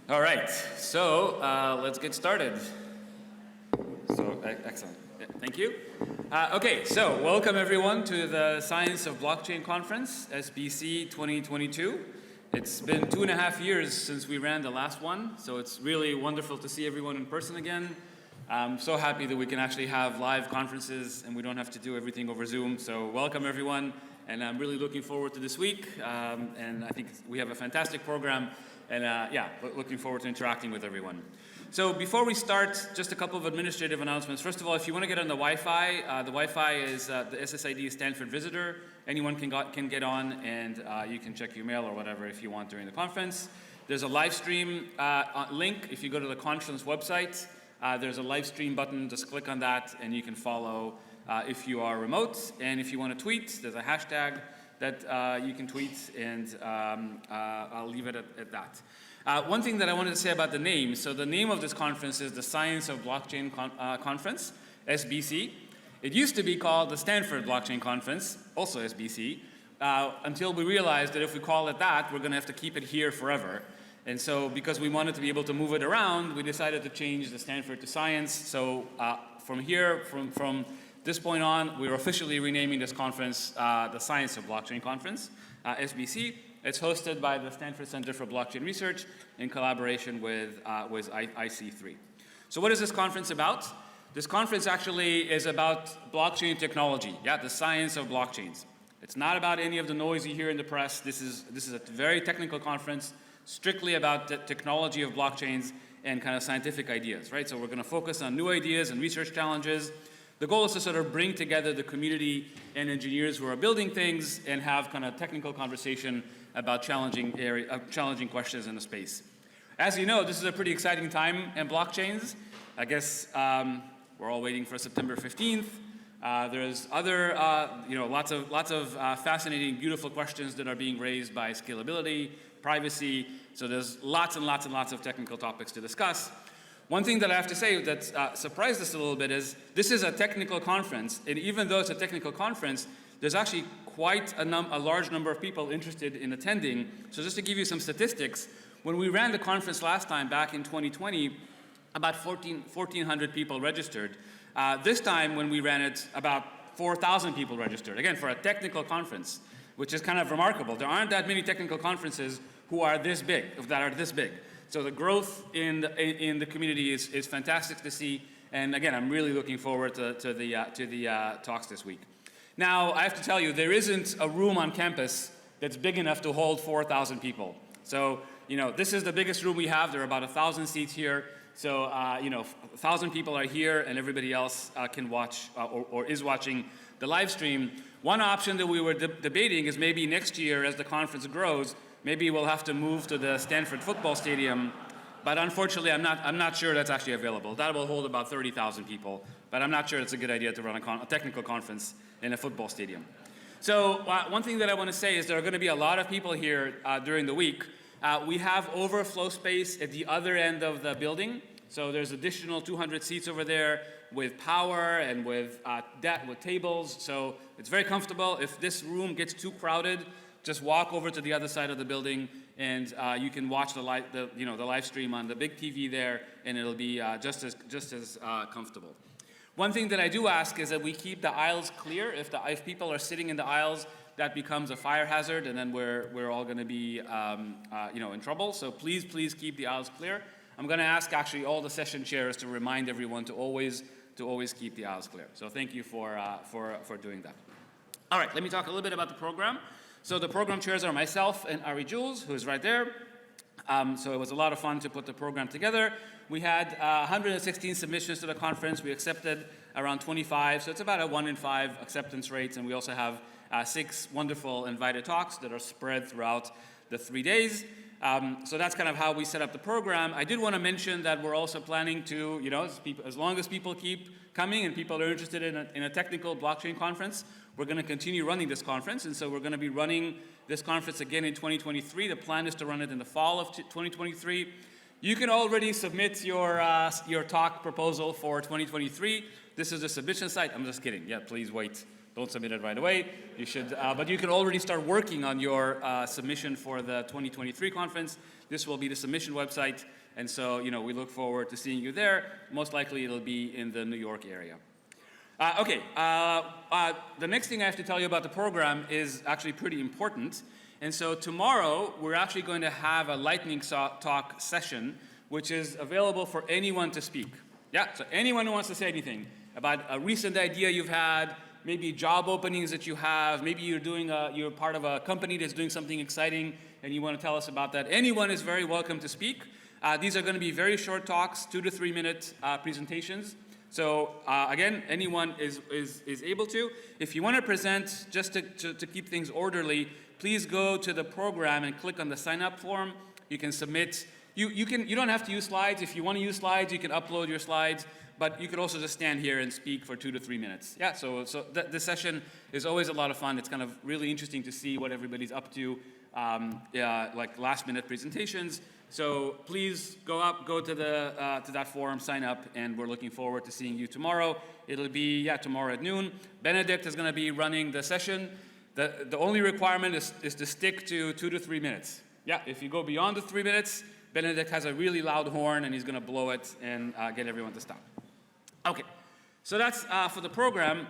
All right, so let's get started. Excellent. Yeah, thank you. Okay, so welcome everyone to the Science of Blockchain Conference, SBC 2022. It's been 2.5 years since we ran the last one, so it's really wonderful to see everyone in person again. I'm so happy that we can actually have live conferences and we don't have to do everything over Zoom. So welcome everyone, and I'm really looking forward to this week. And I think we have a fantastic program, and looking forward to interacting with everyone. So before we start, just a couple of administrative announcements. First of all, if you want to get on the Wi-Fi, the Wi-Fi is the SSID Stanford Visitor. Anyone can get on, and you can check your mail or whatever if you want during the conference. There's a live stream link. If you go to the conference website, there's a live stream button. Just click on that, and you can follow if you are remote. And if you want to tweet, there's a hashtag that you can tweet, and I'll leave it at that. One thing that I wanted to say about the name. So the name of this conference is the Science of Blockchain Conference, SBC. It used to be called the Stanford Blockchain Conference, also SBC, until we realized that if we call it that, we're going to have to keep it here forever. And so because we wanted to be able to move it around, we decided to change the Stanford to Science. So from here, from this point on, we're officially renaming this conference the Science of Blockchain Conference, SBC. It's hosted by the Stanford Center for Blockchain Research in collaboration with IC3. So what is this conference about? This conference actually is about blockchain technology, the science of blockchains. It's not about any of the noise you hear in the press. This is a very technical conference, strictly about the technology of blockchains and kind of scientific ideas, right? So we're going to focus on new ideas and research challenges. The goal is to sort of bring together the community and engineers who are building things and have kind of technical conversation about challenging questions in the space. As you know, this is a pretty exciting time in blockchains. I guess we're all waiting for September 15th. There's other, lots of fascinating, beautiful questions that are being raised by scalability, privacy. So there's lots and lots and lots of technical topics to discuss. One thing that I have to say that surprised us a little bit is this is a technical conference, and even though it's a technical conference, there's actually quite a large number of people interested in attending. So just to give you some statistics, when we ran the conference last time back in 2020, about 1,400 people registered. This time when we ran it, about 4,000 people registered, again for a technical conference, which is kind of remarkable. There aren't that many technical conferences that are this big. So the growth in the community is fantastic to see, and again, I'm really looking forward to the talks this week. Now, I have to tell you, there isn't a room on campus that's big enough to hold 4,000 people. So, this is the biggest room we have. There are about 1,000 seats here. So, 1,000 people are here, and everybody else can watch or is watching the live stream. One option that we were debating is maybe next year, as the conference grows, maybe we'll have to move to the Stanford football stadium, but unfortunately, I'm not sure that's actually available. That will hold about 30,000 people, but I'm not sure it's a good idea to run a technical conference in a football stadium. So one thing that I want to say is there are going to be a lot of people here during the week. We have overflow space at the other end of the building, so there's additional 200 seats over there with power and with tables, so it's very comfortable. If this room gets too crowded, just walk over to the other side of the building, and you can watch the live stream on the big TV there, and it'll be just as comfortable. One thing that I do ask is that we keep the aisles clear. If people are sitting in the aisles, that becomes a fire hazard, and then we're all going to be in trouble. So please keep the aisles clear. I'm going to ask actually all the session chairs to remind everyone to always keep the aisles clear. So thank you for doing that. All right, let me talk a little bit about the program. So the program chairs are myself and Ari Jules, who is right there. So it was a lot of fun to put the program together. We had 116 submissions to the conference. We accepted around 25, so it's about a 1 in 5 acceptance rate. And we also have 6 wonderful invited talks that are spread throughout the 3 days. So that's kind of how we set up the program. I did want to mention that we're also planning to, as long as people keep coming and people are interested in a technical blockchain conference, we're going to continue running this conference. And so we're going to be running this conference again in 2023. The plan is to run it in the fall of 2023. You can already submit your talk proposal for 2023. This is the submission site. I'm just kidding. Yeah, please wait don't submit it right away. You should, but you can already start working on your submission for the 2023 conference. This will be the submission website, and so we look forward to seeing you there. Most likely it'll be in the New York area. The next thing I have to tell you about the program is actually pretty important. And so tomorrow, we're actually going to have a lightning talk session, which is available for anyone to speak. Yeah, so anyone who wants to say anything about a recent idea you've had, maybe job openings that you have, maybe you're part of a company that's doing something exciting and you want to tell us about that. Anyone is very welcome to speak. These are going to be very short talks, 2 to 3 minute presentations. So again, anyone is able to. If you want to present, just to keep things orderly, please go to the program and click on the sign up form. You can submit. You don't have to use slides. If you want to use slides, you can upload your slides. But you could also just stand here and speak for 2 to 3 minutes. Yeah. So this session is always a lot of fun. It's kind of really interesting to see what everybody's up to. Like last minute presentations. So please go to that forum, sign up, and we're looking forward to seeing you tomorrow. It'll be tomorrow at noon. Benedict is going to be running the session. The only requirement is to stick to 2 to 3 minutes. Yeah, if you go beyond the 3 minutes, Benedict has a really loud horn and he's going to blow it and get everyone to stop. Okay, so that's for the program.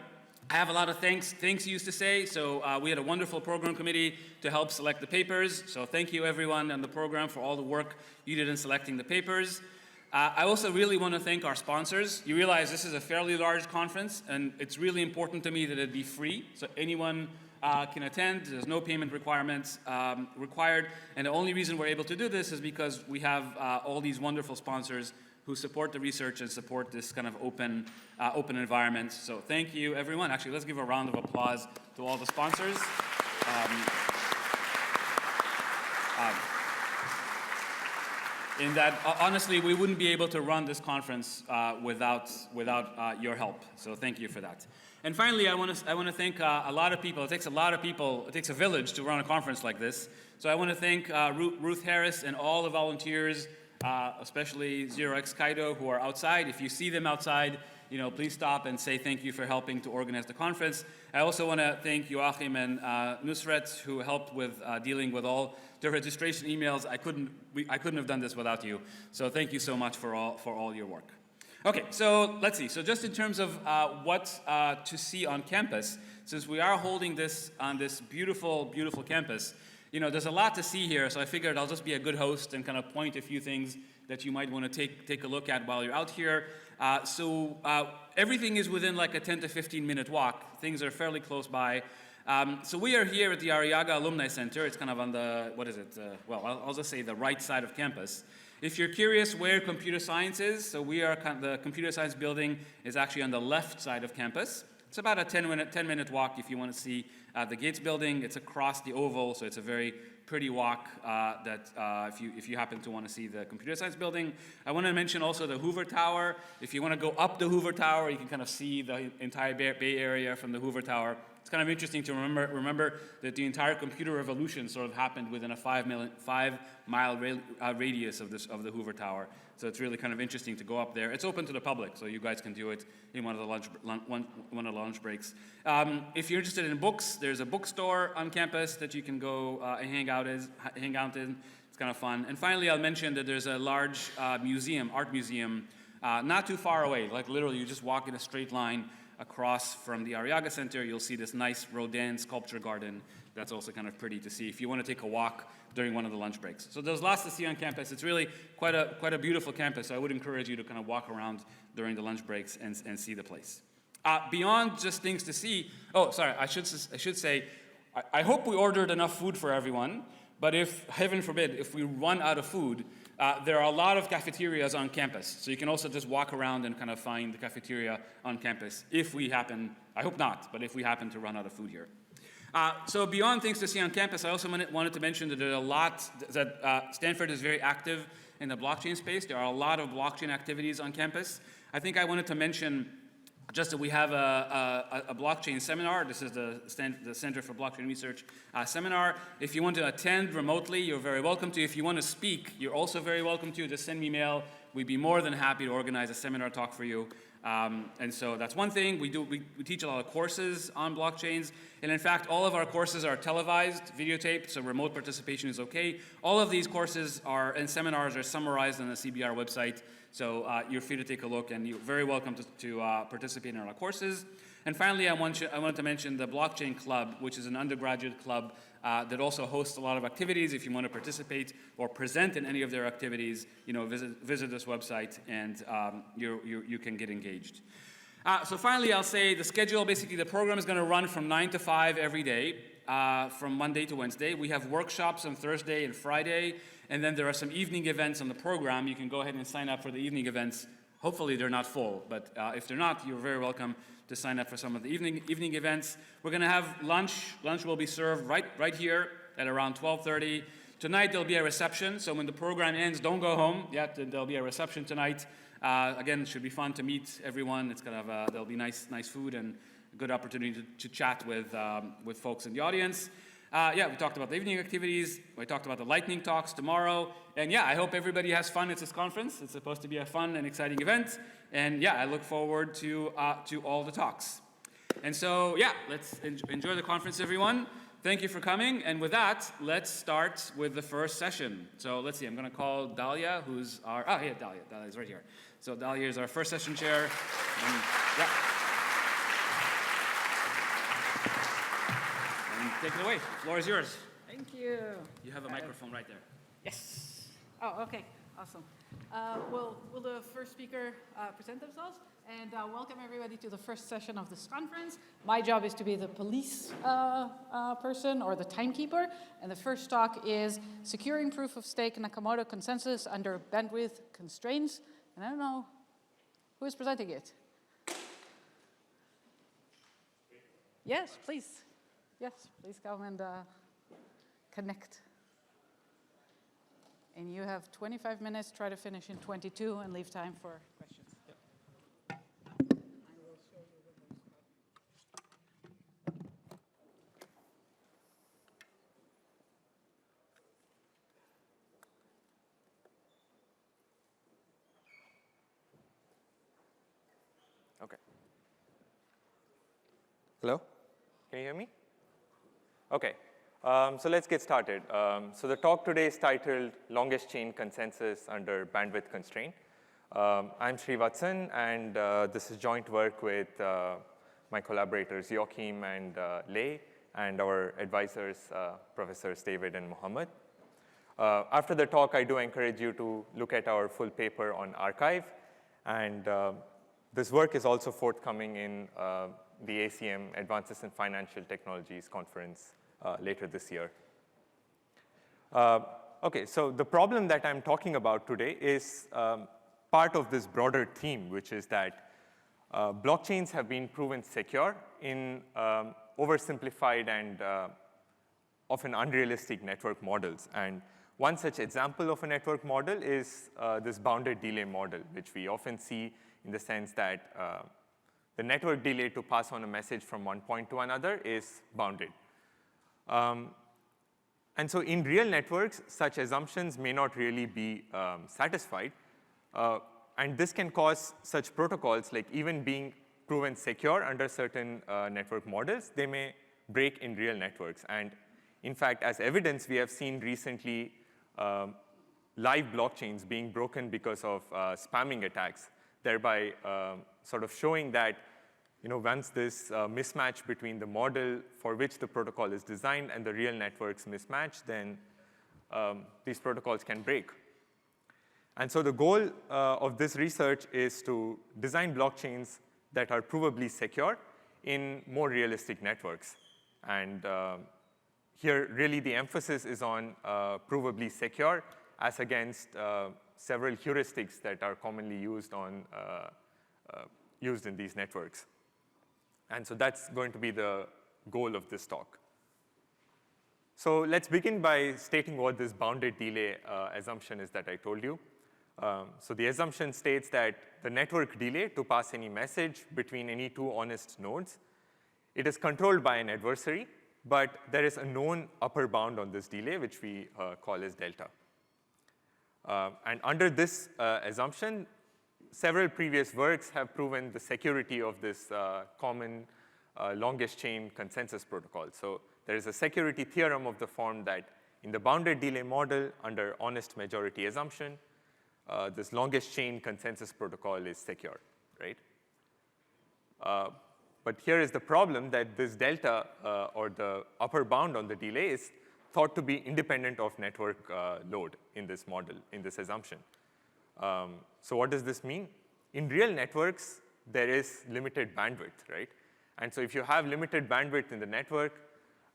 I have a lot of thanks yous to say. So we had a wonderful program committee to help select the papers. So thank you everyone on the program for all the work you did in selecting the papers. I also really want to thank our sponsors. You realize this is a fairly large conference and it's really important to me that it be free. So anyone can attend. There's no payment requirements required. And the only reason we're able to do this is because we have all these wonderful sponsors who support the research and support this kind of open environment. So thank you, everyone. Actually, let's give a round of applause to all the sponsors. In that, honestly, we wouldn't be able to run this conference without your help. So thank you for that. And finally, I want to thank a lot of people. It takes a lot of people. It takes a village to run a conference like this. So I want to thank Ruth Harris and all the volunteers, especially Zero X Kaido, who are outside. If you see them outside, please stop and say thank you for helping to organize the conference. I also want to thank Joachim and Nusret, who helped with dealing with all the registration emails. I couldn't have done this without you. So thank you so much for all your work. Okay, so let's see. So just in terms of what to see on campus, since we are holding this on this beautiful, beautiful campus, there's a lot to see here, so I figured I'll just be a good host and kind of point a few things that you might want to take a look at while you're out here. Everything is within like a 10 to 15 minute walk. Things are fairly close by. So we are here at the Arriaga Alumni Center. It's kind of on the, I'll just say the right side of campus. If you're curious where computer science is, so the computer science building is actually on the left side of campus. It's about a 10-minute walk if you want to see the Gates building. It's across the oval, so it's a very pretty walk if you happen to want to see the computer science building. I want to mention also the Hoover Tower. If you want to go up the Hoover Tower, you can kind of see the entire Bay Area from the Hoover Tower. It's kind of interesting to remember that the entire computer revolution sort of happened within a 5-mile radius of the Hoover Tower. So it's really kind of interesting to go up there. It's open to the public, so you guys can do it in one of the lunch breaks. If you're interested in books, there's a bookstore on campus that you can go and hang out in. It's kind of fun. And finally, I'll mention that there's a large art museum, not too far away. Like literally, you just walk in a straight line across from the Arriaga Center. You'll see this nice Rodin sculpture garden. That's also kind of pretty to see if you want to take a walk during one of the lunch breaks. So there's lots to see on campus. It's really quite a beautiful campus. So I would encourage you to kind of walk around during the lunch breaks and see the place. Beyond just things to see, I should say, I hope we ordered enough food for everyone, but if, heaven forbid, if we run out of food, there are a lot of cafeterias on campus. So you can also just walk around and kind of find the cafeteria on campus if we happen, I hope not, but if we happen to run out of food here. So beyond things to see on campus, I also wanted to mention that there are a lot, that Stanford is very active in the blockchain space. There are a lot of blockchain activities on campus. I think I wanted to mention just that we have a blockchain seminar. This is the Center for Blockchain Research seminar. If you want to attend remotely, you're very welcome to. If you want to speak, you're also very welcome to. Just send me mail. We'd be more than happy to organize a seminar talk for you. And so that's one thing. We teach a lot of courses on blockchains. And in fact, all of our courses are televised, videotaped, so remote participation is okay. All of these courses and seminars are summarized on the CBR website. So you're free to take a look, and you're very welcome to participate in our courses. And finally, I wanted to mention the Blockchain Club, which is an undergraduate club that also hosts a lot of activities. If you want to participate or present in any of their activities, visit this website, and you can get engaged. So finally, I'll say the schedule. Basically, the program is going to run from 9 to 5 every day, from Monday to Wednesday. We have workshops on Thursday and Friday, and then there are some evening events on the program. You can go ahead and sign up for the evening events. Hopefully, they're not full, but if they're not, you're very welcome to sign up for some of the evening events. We're going to have lunch. Lunch will be served right here at around 12:30. Tonight, there'll be a reception, so when the program ends, don't go home yet. There'll be a reception tonight. Again, it should be fun to meet everyone. It's going to there'll be nice food and a good opportunity to chat with folks in the audience. We talked about the evening activities. We talked about the lightning talks tomorrow. And I hope everybody has fun at this conference. It's supposed to be a fun and exciting event. And I look forward to all the talks. And so, let's enjoy the conference, everyone. Thank you for coming. And with that, let's start with the first session. So let's see, I'm going to call Dalia, who's Dalia is right here. So Dalia is our first session chair. And, take it away. The floor is yours. Thank you. You have a microphone right there. Yes. Oh, okay. Awesome. Will the first speaker present themselves? And welcome everybody to the first session of this conference. My job is to be the police person or the timekeeper. And the first talk is Securing Proof of Stake Nakamoto Consensus Under Bandwidth Constraints. And I don't know who is presenting it. Yes, please. Yes, please come and connect. And you have 25 minutes, try to finish in 22 and leave time for questions. Yep. I will show you the Okay. Hello? Can you hear me? Okay. So let's get started. So the talk today is titled Longest Chain Consensus Under Bandwidth Constraint. I'm Srivatsan, and this is joint work with my collaborators Joachim and Lei, and our advisors, Professors David and Mohammed. After the talk, I do encourage you to look at our full paper on archive. And this work is also forthcoming in the ACM Advances in Financial Technologies conference later this year. Okay, so the problem that I'm talking about today is part of this broader theme, which is that blockchains have been proven secure in oversimplified and often unrealistic network models. And one such example of a network model is this bounded delay model, which we often see in the sense that the network delay to pass on a message from one point to another is bounded. And so in real networks, such assumptions may not really be satisfied. And this can cause such protocols, like even being proven secure under certain network models, they may break in real networks. And in fact, as evidence, we have seen recently live blockchains being broken because of spamming attacks, thereby sort of showing that once this mismatch between the model for which the protocol is designed and the real networks mismatch, then these protocols can break. And so the goal of this research is to design blockchains that are provably secure in more realistic networks. And here, really, the emphasis is on provably secure as against several heuristics that are commonly used in these networks. And so that's going to be the goal of this talk. So let's begin by stating what this bounded delay assumption is that I told you. So the assumption states that the network delay to pass any message between any two honest nodes, it is controlled by an adversary, but there is a known upper bound on this delay, which we call as delta. And under this assumption, several previous works have proven the security of this common longest chain consensus protocol. So there is a security theorem of the form that in the bounded delay model under honest majority assumption, this longest chain consensus protocol is secure, right? But here is the problem that this delta, or the upper bound on the delay, is thought to be independent of network load in this model, in this assumption. So what does this mean? In real networks, there is limited bandwidth, right? And so if you have limited bandwidth in the network,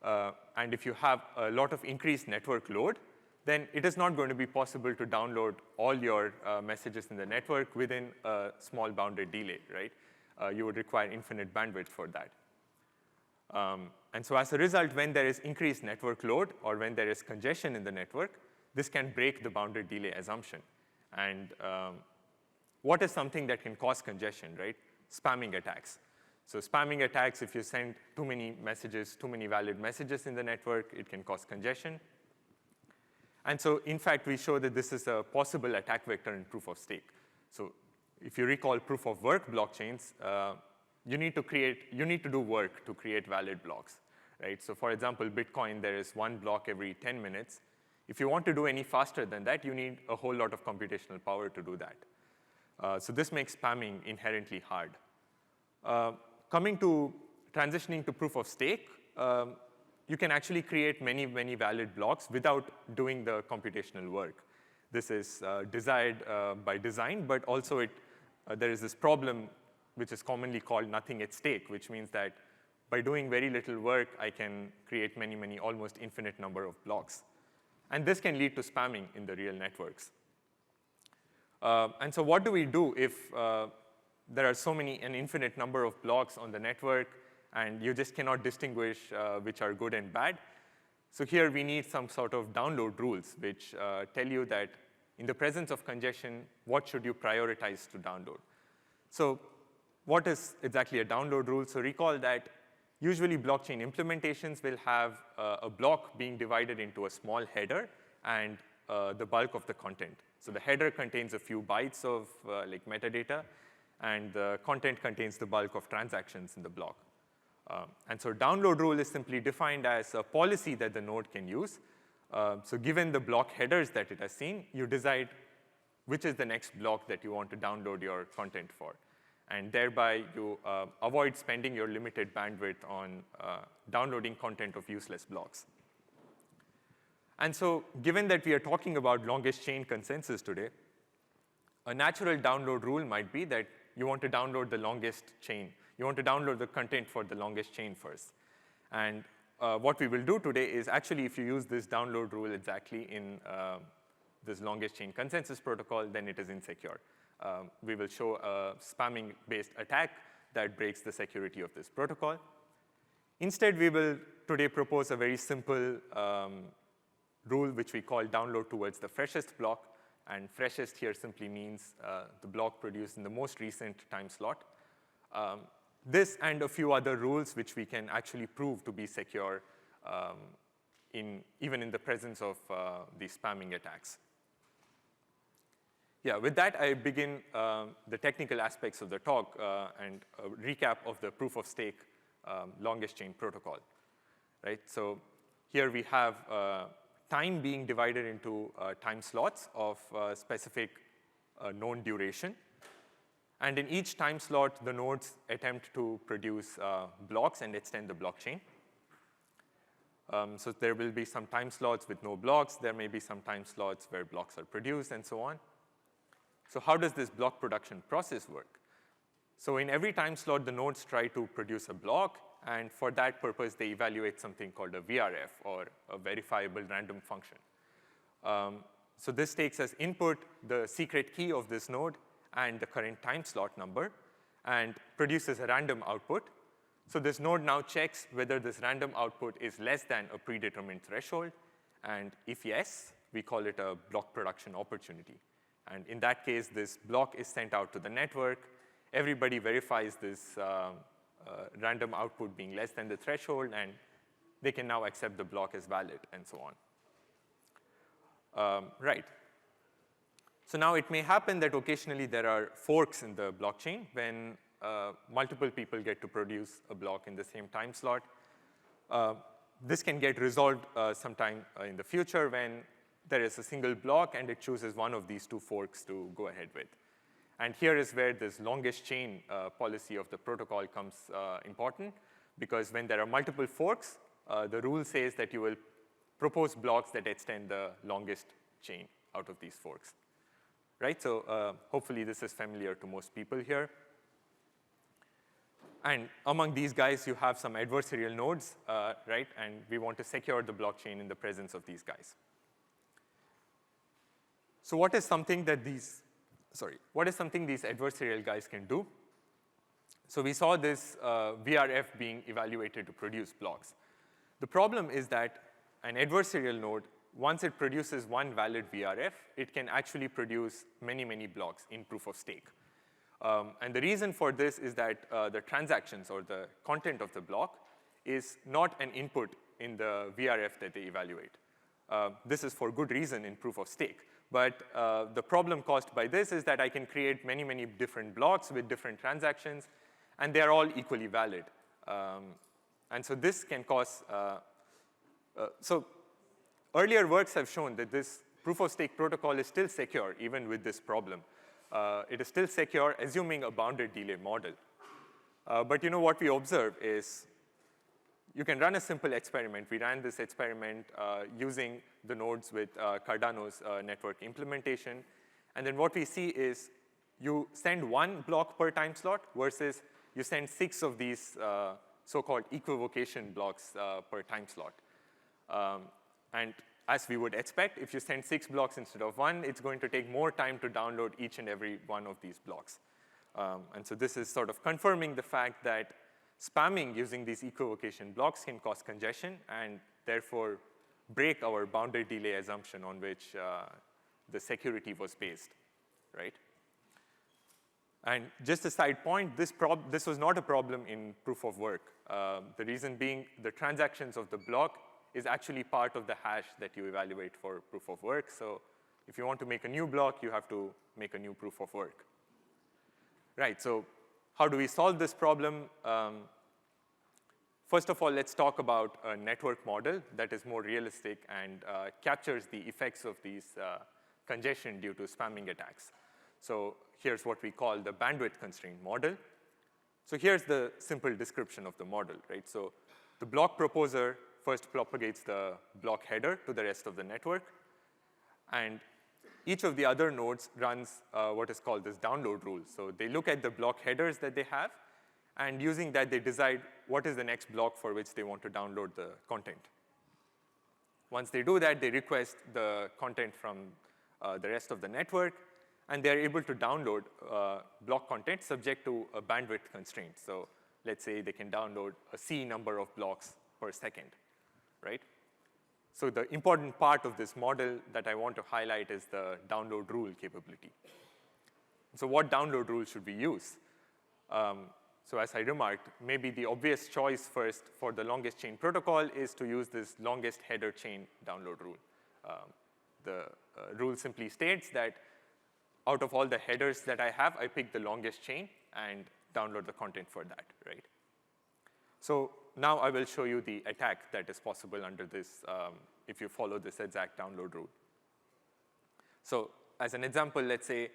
and if you have a lot of increased network load, then it is not going to be possible to download all your messages in the network within a small bounded delay, right? You would require infinite bandwidth for that. And so as a result, when there is increased network load or when there is congestion in the network, this can break the bounded delay assumption. And what is something that can cause congestion, right? Spamming attacks. So spamming attacks, if you send too many messages, too many valid messages in the network, it can cause congestion. And so in fact, we show that this is a possible attack vector in proof of stake. So if you recall proof of work blockchains, you need to do work to create valid blocks, right? So for example, Bitcoin, there is one block every 10 minutes. If you want to do any faster than that, you need a whole lot of computational power to do that. So this makes spamming inherently hard. Transitioning to proof of stake, you can actually create many, many valid blocks without doing the computational work. This is desired by design, but also there is this problem which is commonly called nothing at stake, which means that by doing very little work, I can create many, many, almost infinite number of blocks. And this can lead to spamming in the real networks. And so what do we do if there are an infinite number of blocks on the network, and you just cannot distinguish which are good and bad? So here we need some sort of download rules, which tell you that in the presence of congestion, what should you prioritize to download? So what is exactly a download rule? So recall that usually blockchain implementations will have a block being divided into a small header and the bulk of the content. So the header contains a few bytes of like metadata, and the content contains the bulk of transactions in the block. And so download rule is simply defined as a policy that the node can use. So given the block headers that it has seen, you decide which is the next block that you want to download your content for. And thereby, you avoid spending your limited bandwidth on downloading content of useless blocks. And so given that we are talking about longest chain consensus today, a natural download rule might be that you want to download the longest chain. You want to download the content for the longest chain first. And what we will do today is actually, if you use this download rule exactly in this longest chain consensus protocol, then it is insecure. We will show a spamming-based attack that breaks the security of this protocol. Instead, we will today propose a very simple rule, which we call download towards the freshest block. And freshest here simply means the block produced in the most recent time slot. This and a few other rules which we can actually prove to be secure even in the presence of these spamming attacks. Yeah, with that, I begin the technical aspects of the talk and a recap of the proof of stake longest chain protocol, right? So here we have time being divided into time slots of specific known duration. And in each time slot, the nodes attempt to produce blocks and extend the blockchain. So there will be some time slots with no blocks. There may be some time slots where blocks are produced, and so on. So how does this block production process work? So in every time slot, the nodes try to produce a block. And for that purpose, they evaluate something called a VRF, or a verifiable random function. So this takes as input the secret key of this node and the current time slot number, and produces a random output. So this node now checks whether this random output is less than a predetermined threshold. And if yes, we call it a block production opportunity. And in that case, this block is sent out to the network. Everybody verifies this random output being less than the threshold, and they can now accept the block as valid, and so on. Right. So now it may happen that occasionally there are forks in the blockchain when multiple people get to produce a block in the same time slot. This can get resolved sometime in the future when there is a single block and it chooses one of these two forks to go ahead with. And here is where this longest chain policy of the protocol comes important, because when there are multiple forks, the rule says that you will propose blocks that extend the longest chain out of these forks. Right? So hopefully this is familiar to most people here. And among these guys, you have some adversarial nodes, right? And we want to secure the blockchain in the presence of these guys. So what is something that these adversarial guys can do? So we saw this VRF being evaluated to produce blocks. The problem is that an adversarial node, once it produces one valid VRF, it can actually produce many, many blocks in proof of stake. And the reason for this is that the transactions or the content of the block is not an input in the VRF that they evaluate. This is for good reason in proof of stake. But the problem caused by this is that I can create many, many different blocks with different transactions, and they are all equally valid. And so this can cause, so earlier works have shown that this proof of stake protocol is still secure even with this problem. It is still secure, assuming a bounded delay model. But you know what we observe is you can run a simple experiment. We ran this experiment using the nodes with Cardano's network implementation. And then what we see is you send one block per time slot versus you send 6 of these so-called equivocation blocks per time slot. And as we would expect, if you send 6 blocks instead of 1, it's going to take more time to download each and every one of these blocks. And so this is sort of confirming the fact that spamming using these equivocation blocks can cause congestion and therefore break our bounded delay assumption on which the security was based, right? And just a side point, this was not a problem in proof of work. The reason being the transactions of the block is actually part of the hash that you evaluate for proof of work. So if you want to make a new block, you have to make a new proof of work. Right, so how do we solve this problem? First of all, let's talk about a network model that is more realistic and captures the effects of these congestion due to spamming attacks. So here's what we call the bandwidth constraint model. So here's the simple description of the model, right? So the block proposer first propagates the block header to the rest of the network. And each of the other nodes runs what is called this download rule. So they look at the block headers that they have, and using that, they decide what is the next block for which they want to download the content. Once they do that, they request the content from the rest of the network, and they're able to download block content subject to a bandwidth constraint. So let's say they can download a C number of blocks per second, right? So the important part of this model that I want to highlight is the download rule capability. So what download rule should we use? So as I remarked, maybe the obvious choice first for the longest chain protocol is to use this longest header chain download rule. The rule simply states that out of all the headers that I have, I pick the longest chain and download the content for that, right? So now I will show you the attack that is possible under this if you follow this exact download rule. So as an example, let's say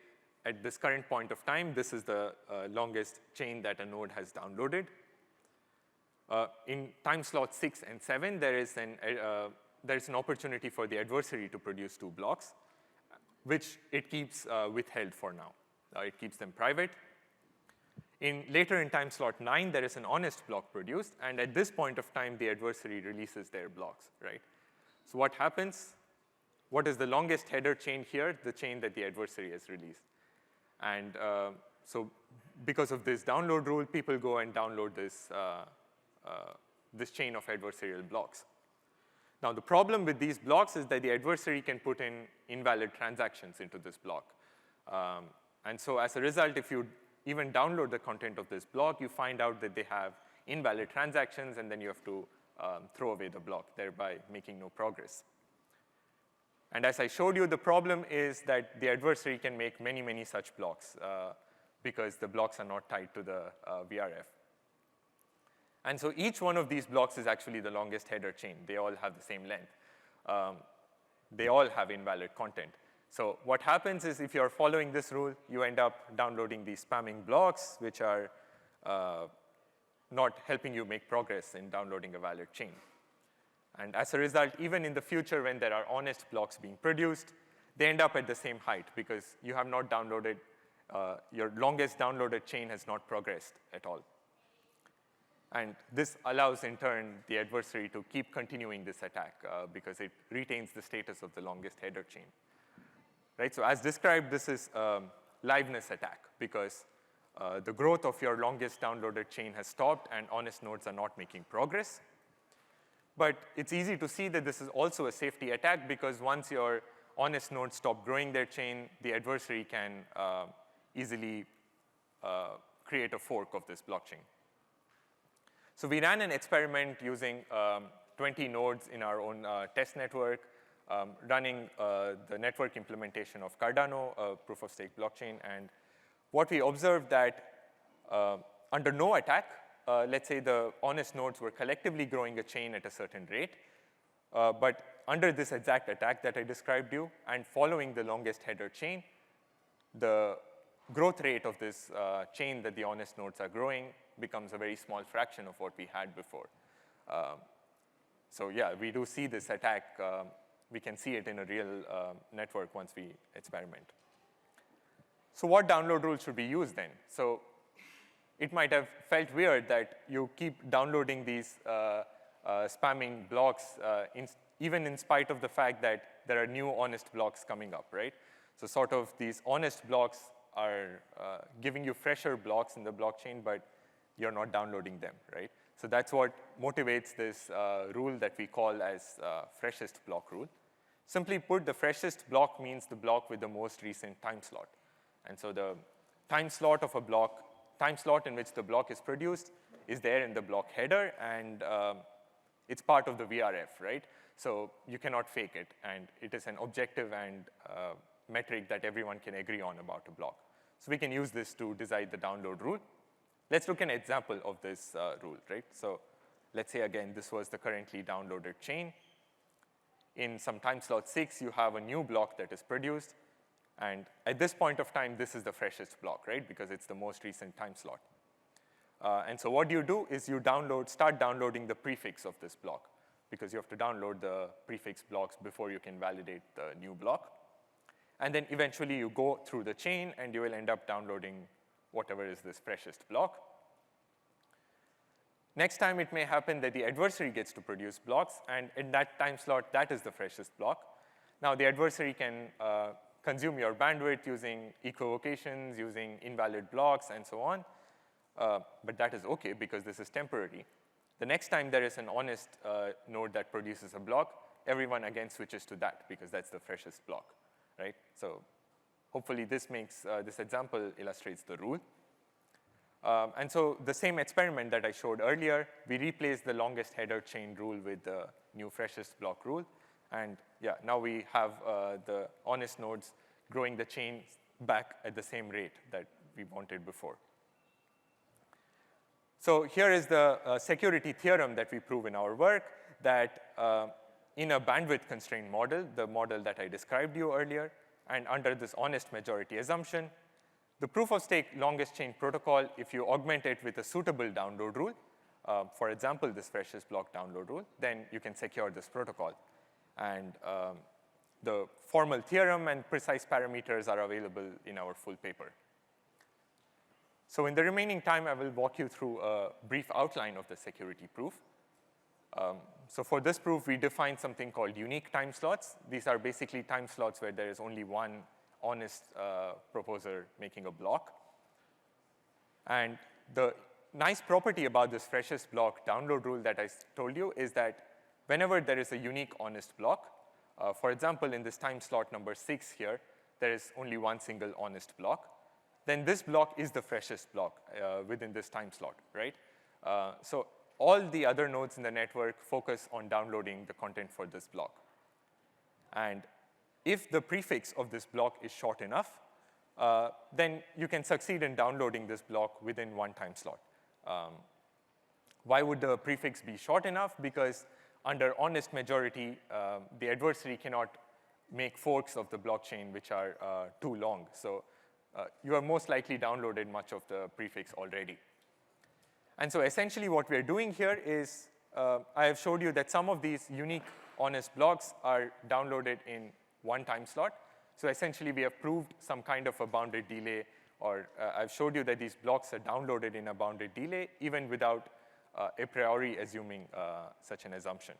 at this current point of time, this is the longest chain that a node has downloaded. In time slot 6 and 7, there is an opportunity for the adversary to produce 2 blocks, which it keeps withheld for now. It keeps them private. Later in time slot 9, there is an honest block produced, and at this point of time, the adversary releases their blocks, right? So what happens? What is the longest header chain here? The chain that the adversary has released. And so because of this download rule, people go and download this, this chain of adversarial blocks. Now, the problem with these blocks is that the adversary can put in invalid transactions into this block. And so as a result, if you even download the content of this block, you find out that they have invalid transactions, and then you have to throw away the block, thereby making no progress. And as I showed you, the problem is that the adversary can make many, many such blocks because the blocks are not tied to the VRF. And so each one of these blocks is actually the longest header chain. They all have the same length. They all have invalid content. So what happens is if you're following this rule, you end up downloading these spamming blocks, which are not helping you make progress in downloading a valid chain. And as a result, even in the future when there are honest blocks being produced, they end up at the same height because you have not downloaded, your longest downloaded chain has not progressed at all. And this allows, in turn, the adversary to keep continuing this attack because it retains the status of the longest header chain. Right? So as described, this is a liveness attack because the growth of your longest downloaded chain has stopped and honest nodes are not making progress. But it's easy to see that this is also a safety attack because once your honest nodes stop growing their chain, the adversary can easily create a fork of this blockchain. So we ran an experiment using 20 nodes in our own test network, running the network implementation of Cardano, a proof-of-stake blockchain. And what we observed that under no attack, let's say the honest nodes were collectively growing a chain at a certain rate. But under this exact attack that I described you, and following the longest header chain, the growth rate of this chain that the honest nodes are growing becomes a very small fraction of what we had before. So yeah, we do see this attack. We can see it in a real network once we experiment. So what download rule should we use then? So it might have felt weird that you keep downloading these spamming blocks even in spite of the fact that there are new honest blocks coming up, right? So sort of these honest blocks are giving you fresher blocks in the blockchain, but you're not downloading them, right? So that's what motivates this rule that we call as freshest block rule. Simply put, the freshest block means the block with the most recent time slot. And so the time slot of a block, time slot in which the block is produced is there in the block header, and it's part of the VRF, right? So you cannot fake it, and it is an objective and metric that everyone can agree on about a block. So we can use this to decide the download rule. Let's look at an example of this rule, right? So let's say, again, this was the currently downloaded chain. In some time slot 6, you have a new block that is produced. And at this point of time, this is the freshest block, right? Because it's the most recent time slot. And so what you do is you start downloading the prefix of this block, because you have to download the prefix blocks before you can validate the new block. And then eventually you go through the chain, and you will end up downloading whatever is this freshest block. Next time, it may happen that the adversary gets to produce blocks, and in that time slot, that is the freshest block. Now, the adversary can consume your bandwidth using equivocations, using invalid blocks, and so on. But that is OK, because this is temporary. The next time there is an honest node that produces a block, everyone again switches to that, because that's the freshest block, right? So hopefully this makes, this example illustrates the rule. And so the same experiment that I showed earlier, we replaced the longest header chain rule with the new freshest block rule. And yeah, now we have the honest nodes growing the chain back at the same rate that we wanted before. So here is the security theorem that we prove in our work, that in a bandwidth-constrained model, the model that I described you earlier, and under this honest majority assumption, the proof-of-stake longest chain protocol, if you augment it with a suitable download rule, for example, this freshest block download rule, then you can secure this protocol. And the formal theorem and precise parameters are available in our full paper. So in the remaining time, I will walk you through a brief outline of the security proof. So for this proof, we define something called unique time slots. These are basically time slots where there is only one honest proposer making a block. And the nice property about this freshest block download rule that I told you is that whenever there is a unique honest block, for example, in this time slot number 6 here, there is only one single honest block, then this block is the freshest block within this time slot, right? So all the other nodes in the network focus on downloading the content for this block. And if the prefix of this block is short enough, then you can succeed in downloading this block within one time slot. Why would the prefix be short enough? Because under honest majority, the adversary cannot make forks of the blockchain which are too long. So you have most likely downloaded much of the prefix already. And so essentially what we're doing here is I have showed you that some of these unique honest blocks are downloaded in one time slot. So essentially we have proved some kind of a bounded delay, or I've showed you that these blocks are downloaded in a bounded delay even without a priori assuming such an assumption.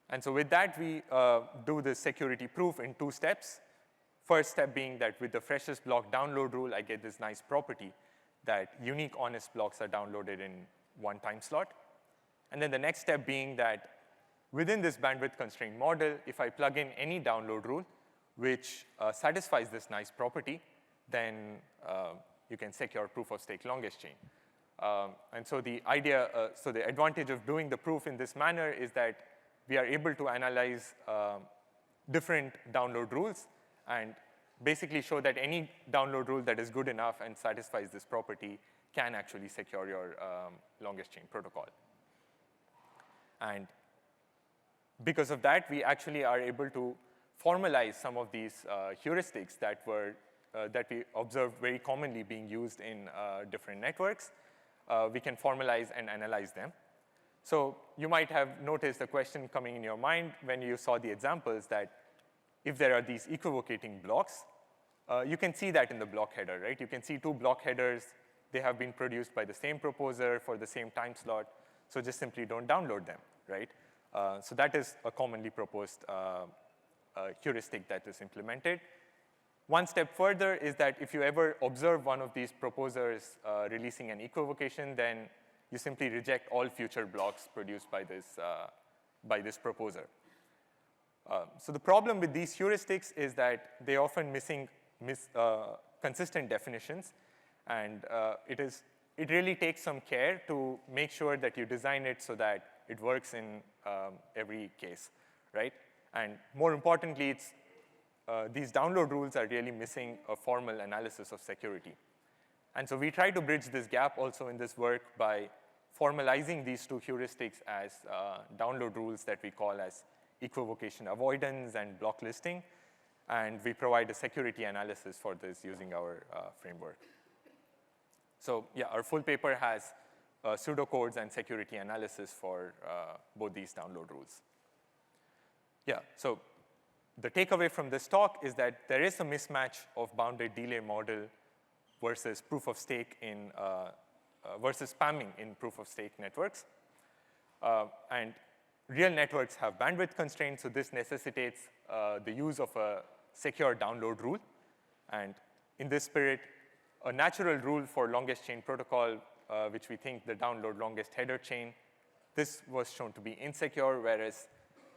And so with that, we do the security proof in 2 steps. First step being that with the freshest block download rule, I get this nice property that unique honest blocks are downloaded in one time slot. And then the next step being that within this bandwidth constraint model, if I plug in any download rule which satisfies this nice property, then you can secure proof of stake longest chain. And so the idea, so the advantage of doing the proof in this manner is that we are able to analyze different download rules and basically show that any download rule that is good enough and satisfies this property can actually secure your longest chain protocol. And because of that, we actually are able to formalize some of these heuristics that we observed very commonly being used in different networks. We can formalize and analyze them. So you might have noticed a question coming in your mind when you saw the examples that if there are these equivocating blocks, you can see that in the block header, right? You can see 2 block headers. They have been produced by the same proposer for the same time slot. So just simply don't download them, right? So that is a commonly proposed heuristic that is implemented. One step further is that if you ever observe one of these proposers releasing an equivocation, then you simply reject all future blocks produced by this proposer. So the problem with these heuristics is that they often miss consistent definitions, and it really takes some care to make sure that you design it so that it works in every case, right? And more importantly, these download rules are really missing a formal analysis of security. And so we try to bridge this gap also in this work by formalizing these 2 heuristics as download rules that we call as equivocation avoidance and block listing. And we provide a security analysis for this using our framework. So yeah, our full paper has pseudocodes and security analysis for both these download rules. Yeah, so the takeaway from this talk is that there is a mismatch of bounded delay model versus proof of stake in versus spamming in proof of stake networks. And real networks have bandwidth constraints, so this necessitates the use of a secure download rule. And in this spirit, a natural rule for longest chain protocol, which we think the download longest header chain, this was shown to be insecure, whereas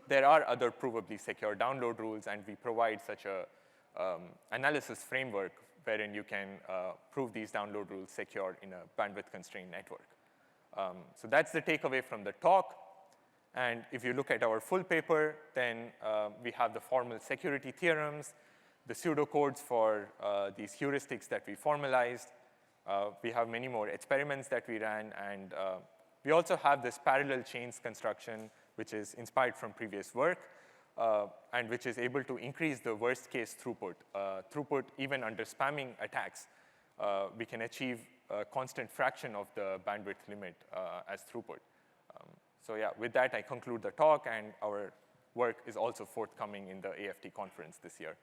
there are other provably secure download rules, and we provide such a analysis framework wherein you can prove these download rules secure in a bandwidth-constrained network. So that's the takeaway from the talk. And if you look at our full paper, then we have the formal security theorems, the pseudocodes for these heuristics that we formalized. We have many more experiments that we ran, and we also have this parallel chains construction, which is inspired from previous work, and which is able to increase the worst case throughput. Throughput even under spamming attacks, we can achieve a constant fraction of the bandwidth limit as throughput. So yeah, with that, I conclude the talk, and our work is also forthcoming in the AFT conference this year.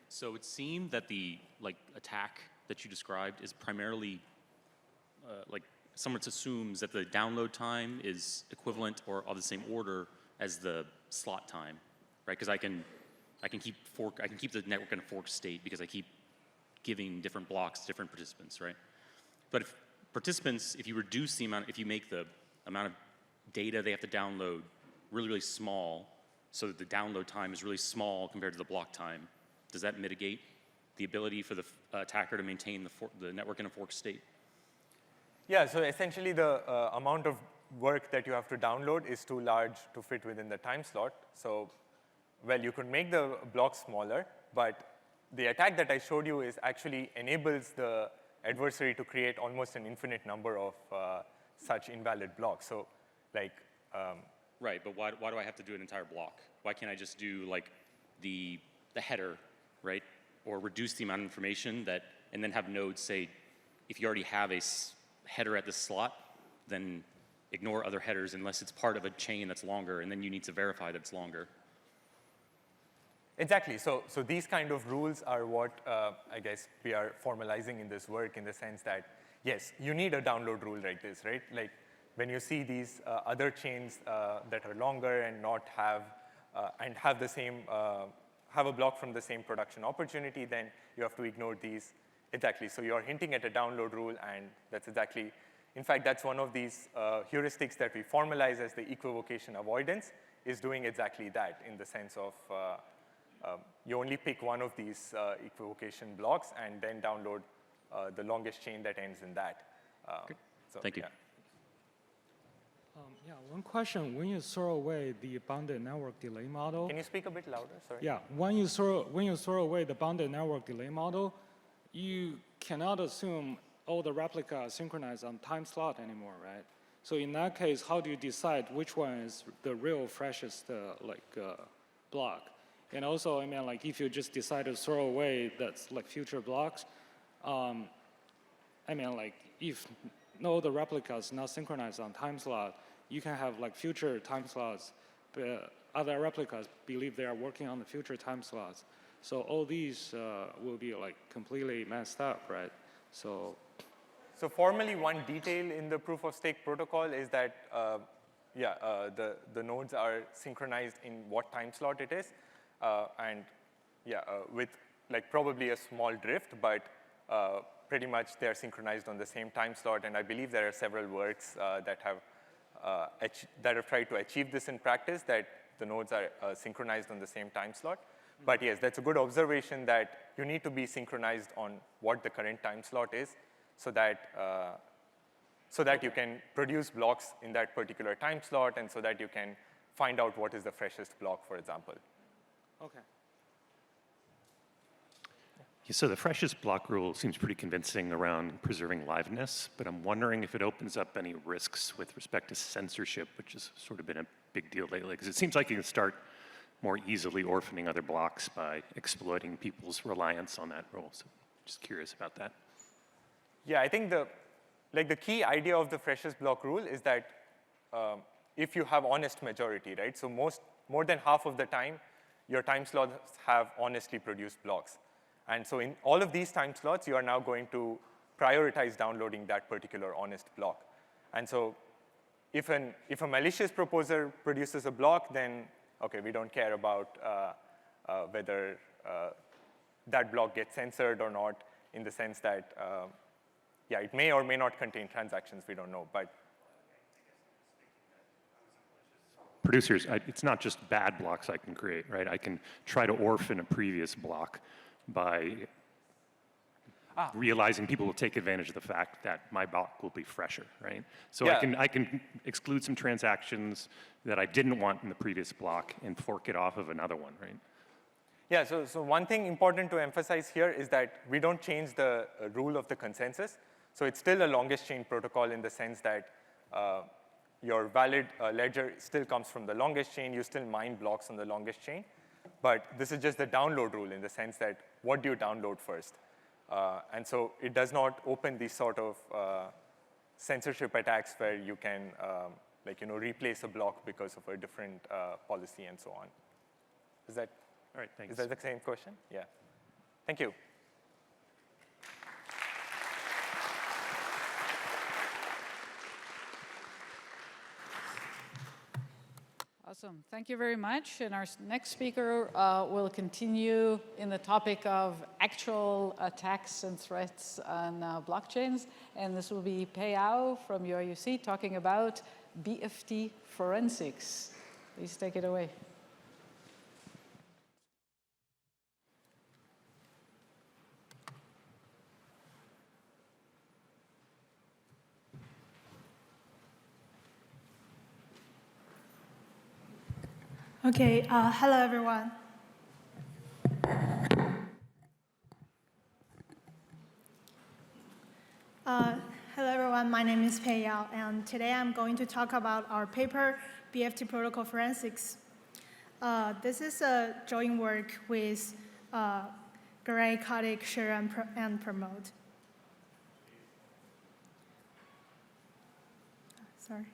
So it would seem that the attack that you described is primarily someone assumes that the download time is equivalent or of the same order as the slot time, right? Because I can keep the network in a forked state because I keep giving different blocks to different participants, right? But if you reduce the amount, if you make the amount of data they have to download really, really small, so that the download time is really small compared to the block time, does that mitigate the ability for the attacker to maintain the network in a forked state? Yeah, so essentially the amount of work that you have to download is too large to fit within the time slot. So, well, you could make the block smaller, but the attack that I showed you actually enables the adversary to create almost an infinite number of such invalid blocks. So, like, right, but why do I have to do an entire block? Why can't I just do like the header, right? Or reduce the amount of information and then have nodes say, if you already have a header at this slot, then ignore other headers unless it's part of a chain that's longer, and then you need to verify that it's longer. Exactly. So these kind of rules are what I guess we are formalizing in this work, in the sense that, yes, you need a download rule like this, right? Like when you see these other chains that are longer and not have and have the same have a block from the same production opportunity, then you have to ignore these. Exactly. So you're hinting at a download rule, and that's exactly. In fact, that's one of these heuristics that we formalize as the equivocation avoidance, is doing exactly that, in the sense of you only pick one of these equivocation blocks and then download the longest chain that ends in that. So, Thank you. Yeah. Yeah, one question. When you throw away the bounded network delay model, Can you speak a bit louder? Sorry. yeah, when you throw away the bounded network delay model, you cannot assume all the replicas synchronized on time slot anymore, right? So in that case, how do you decide which one is the real freshest block? And also, I mean, like if you just decide to throw away that's like future blocks, I mean, like if no the replicas not synchronized on time slot, you can have like future time slots, but other replicas believe they are working on the future time slots. So all these will be like completely messed up, right? So formally, one detail in the proof of stake protocol is that, the nodes are synchronized in what time slot it is, with like probably a small drift, but pretty much they're synchronized on the same time slot. And I believe there are several works that have tried to achieve this in practice, that the nodes are synchronized on the same time slot. But yes, that's a good observation, that you need to be synchronized on what the current time slot is, so that you can produce blocks in that particular time slot, and so that you can find out what is the freshest block, for example. okay. Yeah, so the freshest block rule seems pretty convincing around preserving liveness, but I'm wondering if it opens up any risks with respect to censorship, which has sort of been a big deal lately, because it seems like you can start more easily orphaning other blocks by exploiting people's reliance on that rule. So just curious about that. Yeah, I think the key idea of the freshest block rule is that if you have honest majority, right? So more than half of the time, your time slots have honestly produced blocks. And so in all of these time slots, you are now going to prioritize downloading that particular honest block. And so if a malicious proposer produces a block, then okay, we don't care about whether that block gets censored or not, in the sense that, it may or may not contain transactions, we don't know. But Producers, it's not just bad blocks I can create, right? I can try to orphan a previous block by realizing people will take advantage of the fact that my block will be fresher, right? So Yeah. I can exclude some transactions that I didn't want in the previous block and fork it off of another one, right? yeah, so one thing important to emphasize here is that we don't change the rule of the consensus. So it's still a longest chain protocol, in the sense that your valid ledger still comes from the longest chain. You still mine blocks on the longest chain. But this is just the download rule, in the sense that what do you download first? And so it does not open these sort of censorship attacks where you can replace a block because of a different policy and so on. Is that All right, thanks. Is that the same question? Yeah. Thank you. Awesome. Thank you very much. And our next speaker will continue in the topic of actual attacks and threats on blockchains. And this will be Pei Ao from UIUC, talking about BFT forensics. Please take it away. Okay, hello everyone. Hello everyone, my name is Pei Yao, and today I'm going to talk about our paper, BFT Protocol Forensics. This is a joint work with Garay, Kotick, share, and promote. Sorry.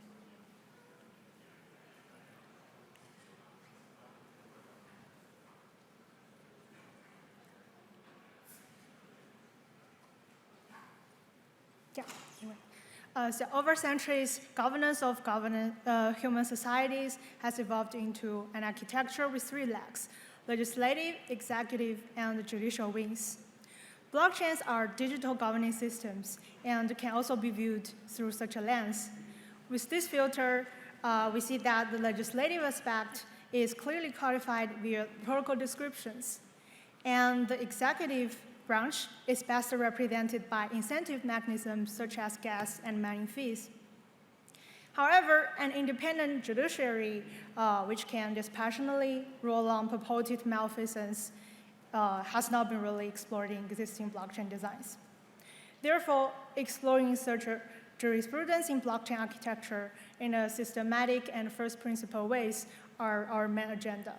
So over centuries, governance of human societies has evolved into an architecture with three legs: legislative, executive, and judicial wings. Blockchains are digital governing systems and can also be viewed through such a lens. With this filter, we see that the legislative aspect is clearly codified via protocol descriptions, and the executive branch is best represented by incentive mechanisms such as gas and mining fees. However, an independent judiciary, which can dispassionately rule on purported malfeasance, has not been really explored in existing blockchain designs. Therefore, exploring such a jurisprudence in blockchain architecture in a systematic and first principle ways are our main agenda.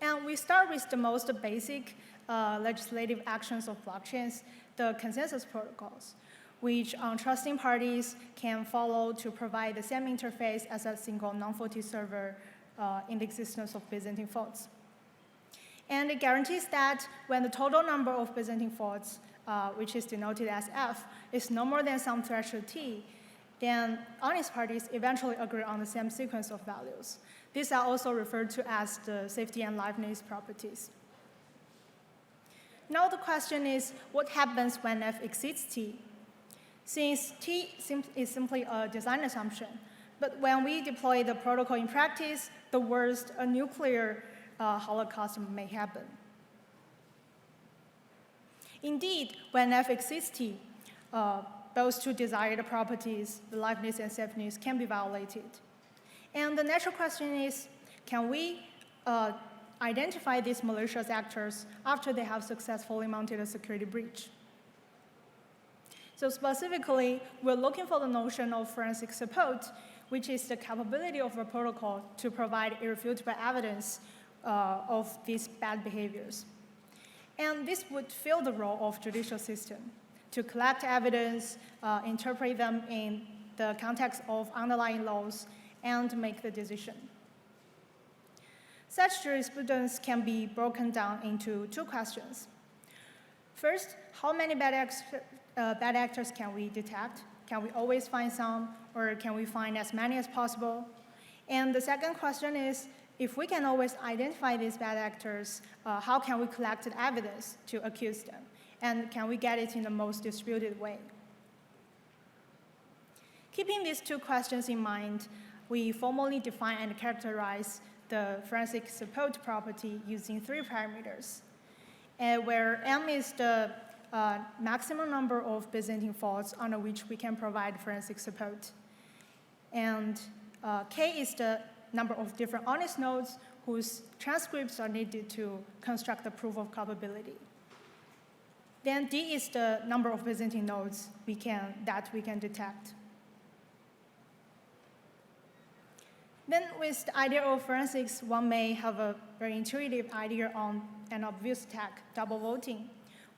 And we start with the most basic legislative actions of blockchains, the consensus protocols, which untrusting parties can follow to provide the same interface as a single non-faulty server in the existence of Byzantine faults. And it guarantees that when the total number of Byzantine faults, which is denoted as F, is no more than some threshold T, then honest parties eventually agree on the same sequence of values. These are also referred to as the safety and liveness properties. Now the question is, what happens when F exceeds T? Since T is simply a design assumption, but when we deploy the protocol in practice, the worst, a nuclear holocaust may happen. Indeed, when F exceeds T, those two desired properties, the liveness and safeness, can be violated. And the natural question is, can we identify these malicious actors after they have successfully mounted a security breach? So specifically, we're looking for the notion of forensic support, which is the capability of a protocol to provide irrefutable evidence of these bad behaviors. And this would fill the role of judicial system to collect evidence, interpret them in the context of underlying laws, and make the decision. Such jurisprudence can be broken down into two questions. First, how many bad actors can we detect? Can we always find some, or can we find as many as possible? And the second question is, if we can always identify these bad actors, how can we collect the evidence to accuse them? And can we get it in the most distributed way? Keeping these two questions in mind, we formally define and characterize the forensic support property using three parameters, where M is the maximum number of Byzantine faults under which we can provide forensic support. And K is the number of different honest nodes whose transcripts are needed to construct the proof of culpability. Then D is the number of Byzantine nodes that we can detect. Then with the idea of forensics, one may have a very intuitive idea on an obvious attack, double voting,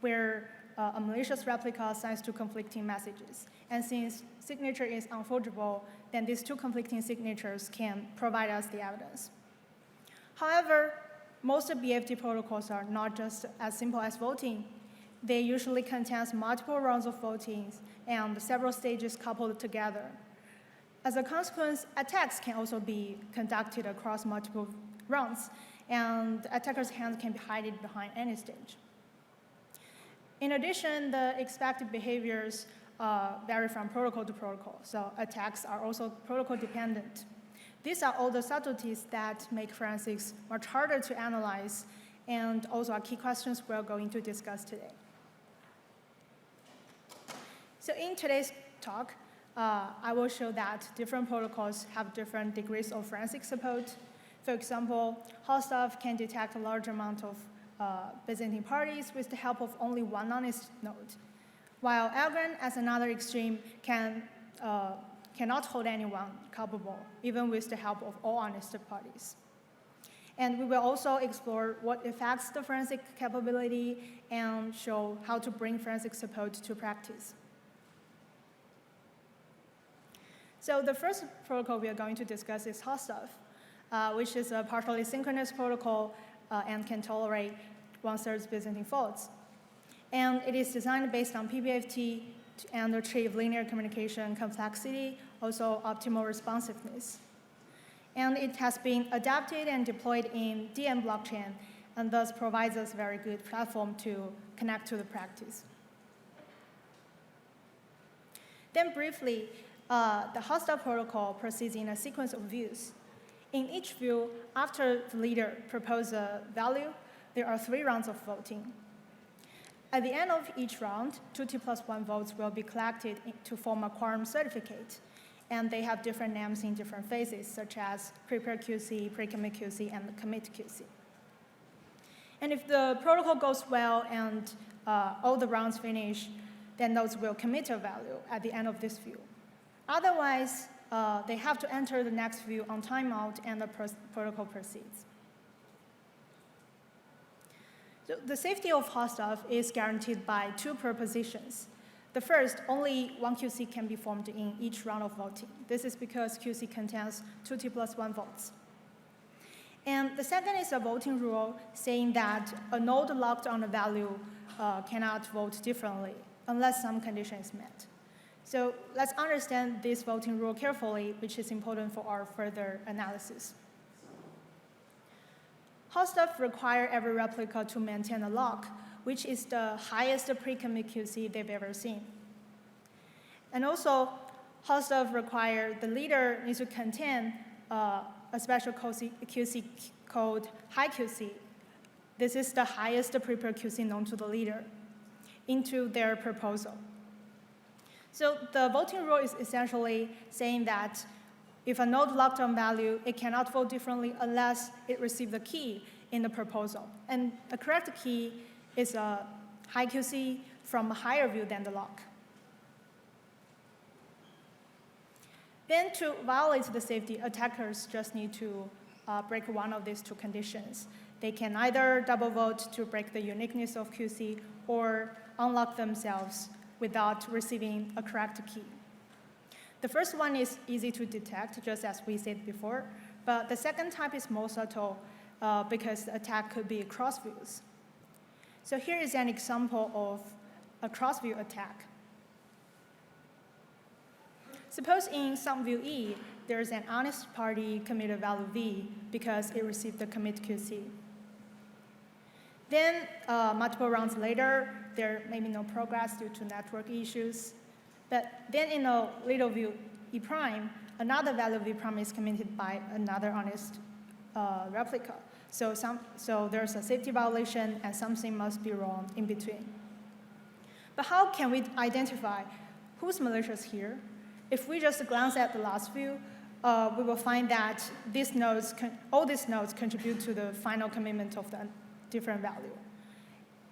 where a malicious replica sends two conflicting messages. And since signature is unforgeable, then these two conflicting signatures can provide us the evidence. However, most BFT protocols are not just as simple as voting. They usually contain multiple rounds of voting and several stages coupled together. As a consequence, attacks can also be conducted across multiple rounds, and the attacker's hands can be hidden behind any stage. In addition, the expected behaviors vary from protocol to protocol. So attacks are also protocol dependent. These are all the subtleties that make forensics much harder to analyze and also are key questions we're going to discuss today. So in today's talk, I will show that different protocols have different degrees of forensic support. For example, Hotstuff can detect a large amount of Byzantine parties with the help of only one honest node, while Algorand, as another extreme, cannot hold anyone culpable, even with the help of all honest parties. And we will also explore what affects the forensic capability and show how to bring forensic support to practice. So the first protocol we are going to discuss is Hotstuff, which is a partially synchronous protocol and can tolerate 1/3 Byzantine faults. And it is designed based on PBFT and achieve linear communication complexity, also optimal responsiveness. And it has been adapted and deployed in DM blockchain, and thus provides us a very good platform to connect to the practice. Then briefly, the Hotstuff protocol proceeds in a sequence of views. In each view, after the leader proposes a value, there are 3 rounds of voting. At the end of each round, 2T+1 votes will be collected to form a quorum certificate, and they have different names in different phases, such as prepare QC, pre-commit QC, and commit QC. And if the protocol goes well and all the rounds finish, then nodes will commit a value at the end of this view. Otherwise, they have to enter the next view on timeout, and the protocol proceeds. So the safety of Hotstuff is guaranteed by 2 propositions. The first, only 1 QC can be formed in each round of voting. This is because QC contains 2T+1 votes. And the second is a voting rule saying that a node locked on a value cannot vote differently unless some condition is met. So let's understand this voting rule carefully, which is important for our further analysis. Hotstuff requires every replica to maintain a lock, which is the highest pre-commit QC they've ever seen. And also, Hotstuff requires the leader needs to contain a special QC called high QC. This is the highest prepared QC known to the leader into their proposal. So the voting rule is essentially saying that if a node locked on value, it cannot vote differently unless it receives the key in the proposal. And the correct key is a high QC from a higher view than the lock. Then to violate the safety, attackers just need to break one of these 2 conditions. They can either double vote to break the uniqueness of QC or unlock themselves without receiving a correct key. The first one is easy to detect, just as we said before, but the second type is more subtle because the attack could be cross views. So here is an example of a cross view attack. Suppose in some view E, there's an honest party committed value V because it received the commit QC. Then multiple rounds later, there may be no progress due to network issues. But then in a little view E prime, another value V prime is committed by another honest replica. So there's a safety violation and something must be wrong in between. But how can we identify who's malicious here? If we just glance at the last view, we will find that all these nodes contribute to the final commitment of the different value.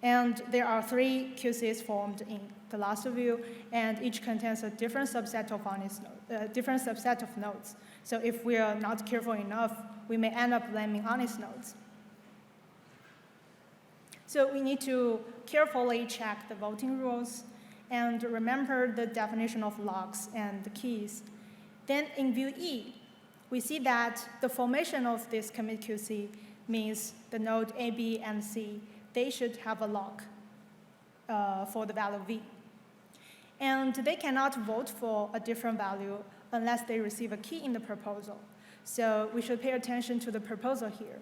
And there are 3 QCs formed in the last view, and each contains a different subset of nodes. So if we are not careful enough, we may end up blaming honest nodes. So we need to carefully check the voting rules and remember the definition of locks and the keys. Then in view E, we see that the formation of this commit QC means the node A, B, and C, they should have a lock for the value V. And they cannot vote for a different value unless they receive a key in the proposal. So we should pay attention to the proposal here.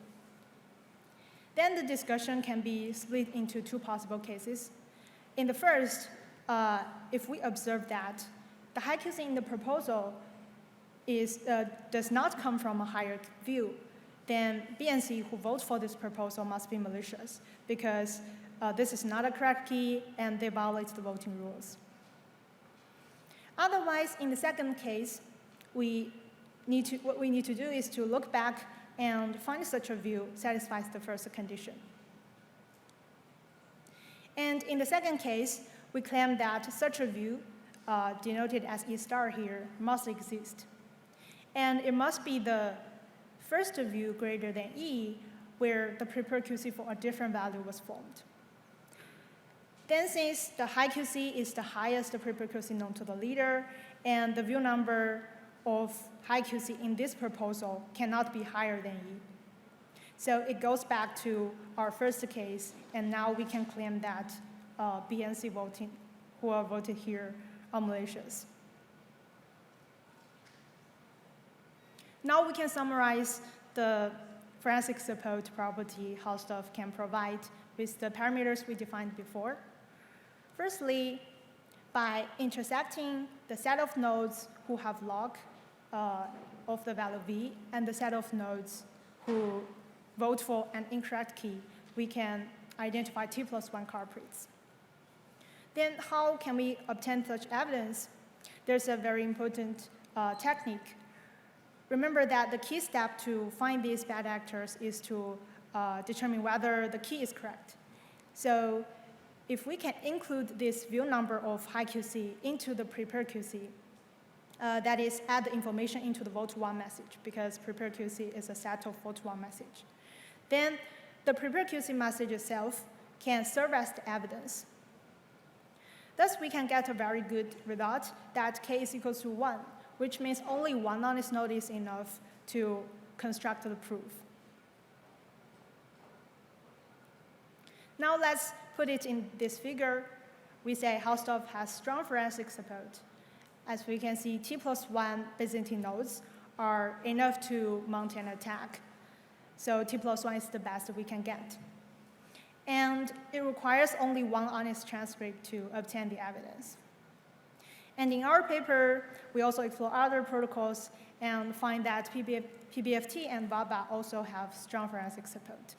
Then the discussion can be split into 2 possible cases. In the first, if we observe that the high QC in the proposal does not come from a higher view, then BNC who votes for this proposal must be malicious because this is not a correct key and they violate the voting rules. Otherwise, in the second case, what we need to do is to look back and find such a view satisfies the first condition. And in the second case, we claim that such a view, denoted as E star here, must exist. And it must be the first view greater than E where the prepared QC for a different value was formed. Then since the high QC is the highest prepared QC known to the leader, and the view number of high QC in this proposal cannot be higher than E. So it goes back to our first case, and now we can claim that BNC voting, who are voted here, are malicious. Now we can summarize the forensic support property Hausdorff can provide with the parameters we defined before. Firstly, by intersecting the set of nodes who have log of the value V and the set of nodes who vote for an incorrect key, we can identify T+1 culprits. Then how can we obtain such evidence? There's a very important technique. Remember that the key step to find these bad actors is to determine whether the key is correct. So if we can include this view number of high QC into the prepared QC, that is, add the information into the vote1 message, because prepared QC is a set of vote1 message, then the prepared QC message itself can serve as the evidence. Thus, we can get a very good result that k is equal to 1, which means only one honest node is enough to construct the proof. Now let's put it in this figure. We say Hausdorff has strong forensic support. As we can see, T+1 Byzantine nodes are enough to mount an attack. So T+1 is the best we can get. And it requires only one honest transcript to obtain the evidence. And in our paper, we also explore other protocols and find that PBFT and VABA also have strong forensic support.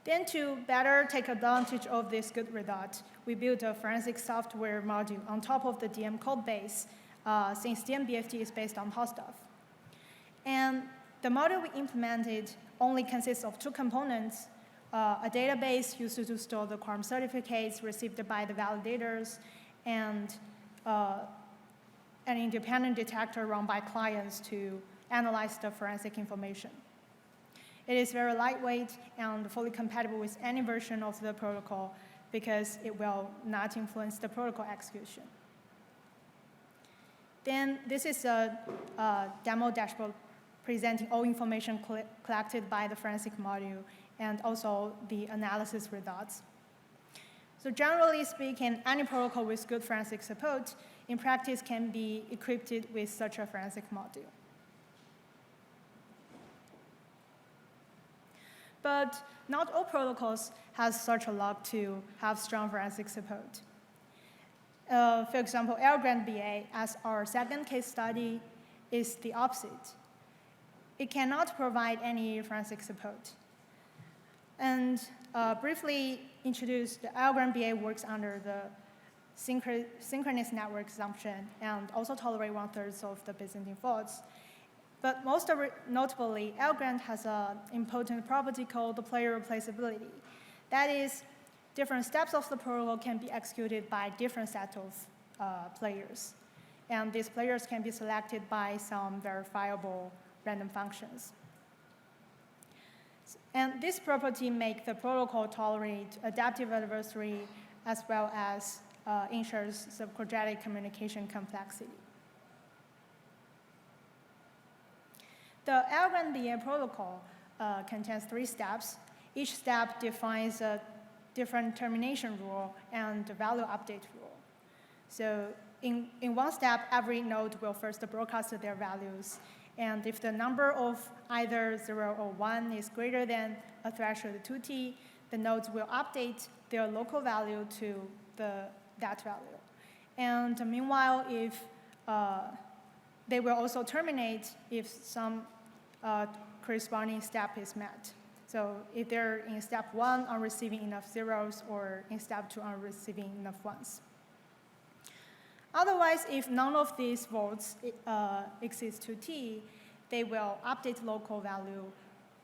Then to better take advantage of this good result, we built a forensic software module on top of the DM code base, since DMBFT is based on Hausdorff. And the module we implemented only consists of two components, a database used to store the quorum certificates received by the validators, and an independent detector run by clients to analyze the forensic information. It is very lightweight and fully compatible with any version of the protocol because it will not influence the protocol execution. Then this is a demo dashboard presenting all information collected by the forensic module and also the analysis results. So generally speaking, any protocol with good forensic support in practice can be equipped with such a forensic module. But not all protocols have such a log to have strong forensic support. For example, Grant BA, as our second case study, is the opposite. It cannot provide any forensic support. And briefly introduce, the Grant BA works under the synchronous network assumption and also tolerate 1/3 of the Byzantine faults. But most notably, Grant has an important property called the player replaceability. That is, different steps of the protocol can be executed by different set of players. And these players can be selected by some verifiable random functions. And this property makes the protocol tolerate adaptive adversary as well as ensures subquadratic communication complexity. The Grant BA protocol contains 3 steps. Each step defines a different termination rule and a value update rule. So in one step, every node will first broadcast their values. And if the number of either 0 or 1 is greater than a threshold 2t, the nodes will update their local value to that value. And meanwhile, if they will also terminate if some corresponding step is met. So if they're in step 1 on receiving enough zeros, or in step 2 on receiving enough ones. Otherwise, if none of these votes exist to t, they will update local value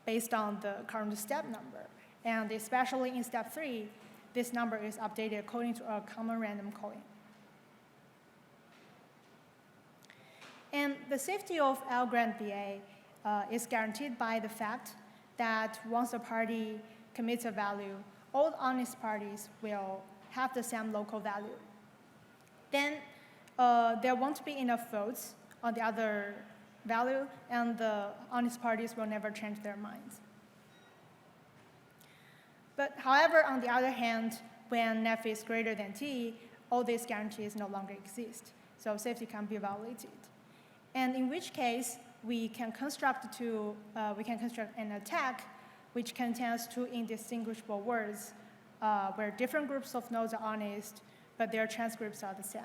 based on the current step number. And especially in step 3, this number is updated according to a common random coin. And the safety of L-grant BA is guaranteed by the fact that once a party commits a value, all honest parties will have the same local value. Then there won't be enough votes on the other value, and the honest parties will never change their minds. But however, on the other hand, when nef is greater than t, all these guarantees no longer exist. So safety can be violated. And in which case, we can construct an attack which contains two indistinguishable words where different groups of nodes are honest, but their transcripts are the same.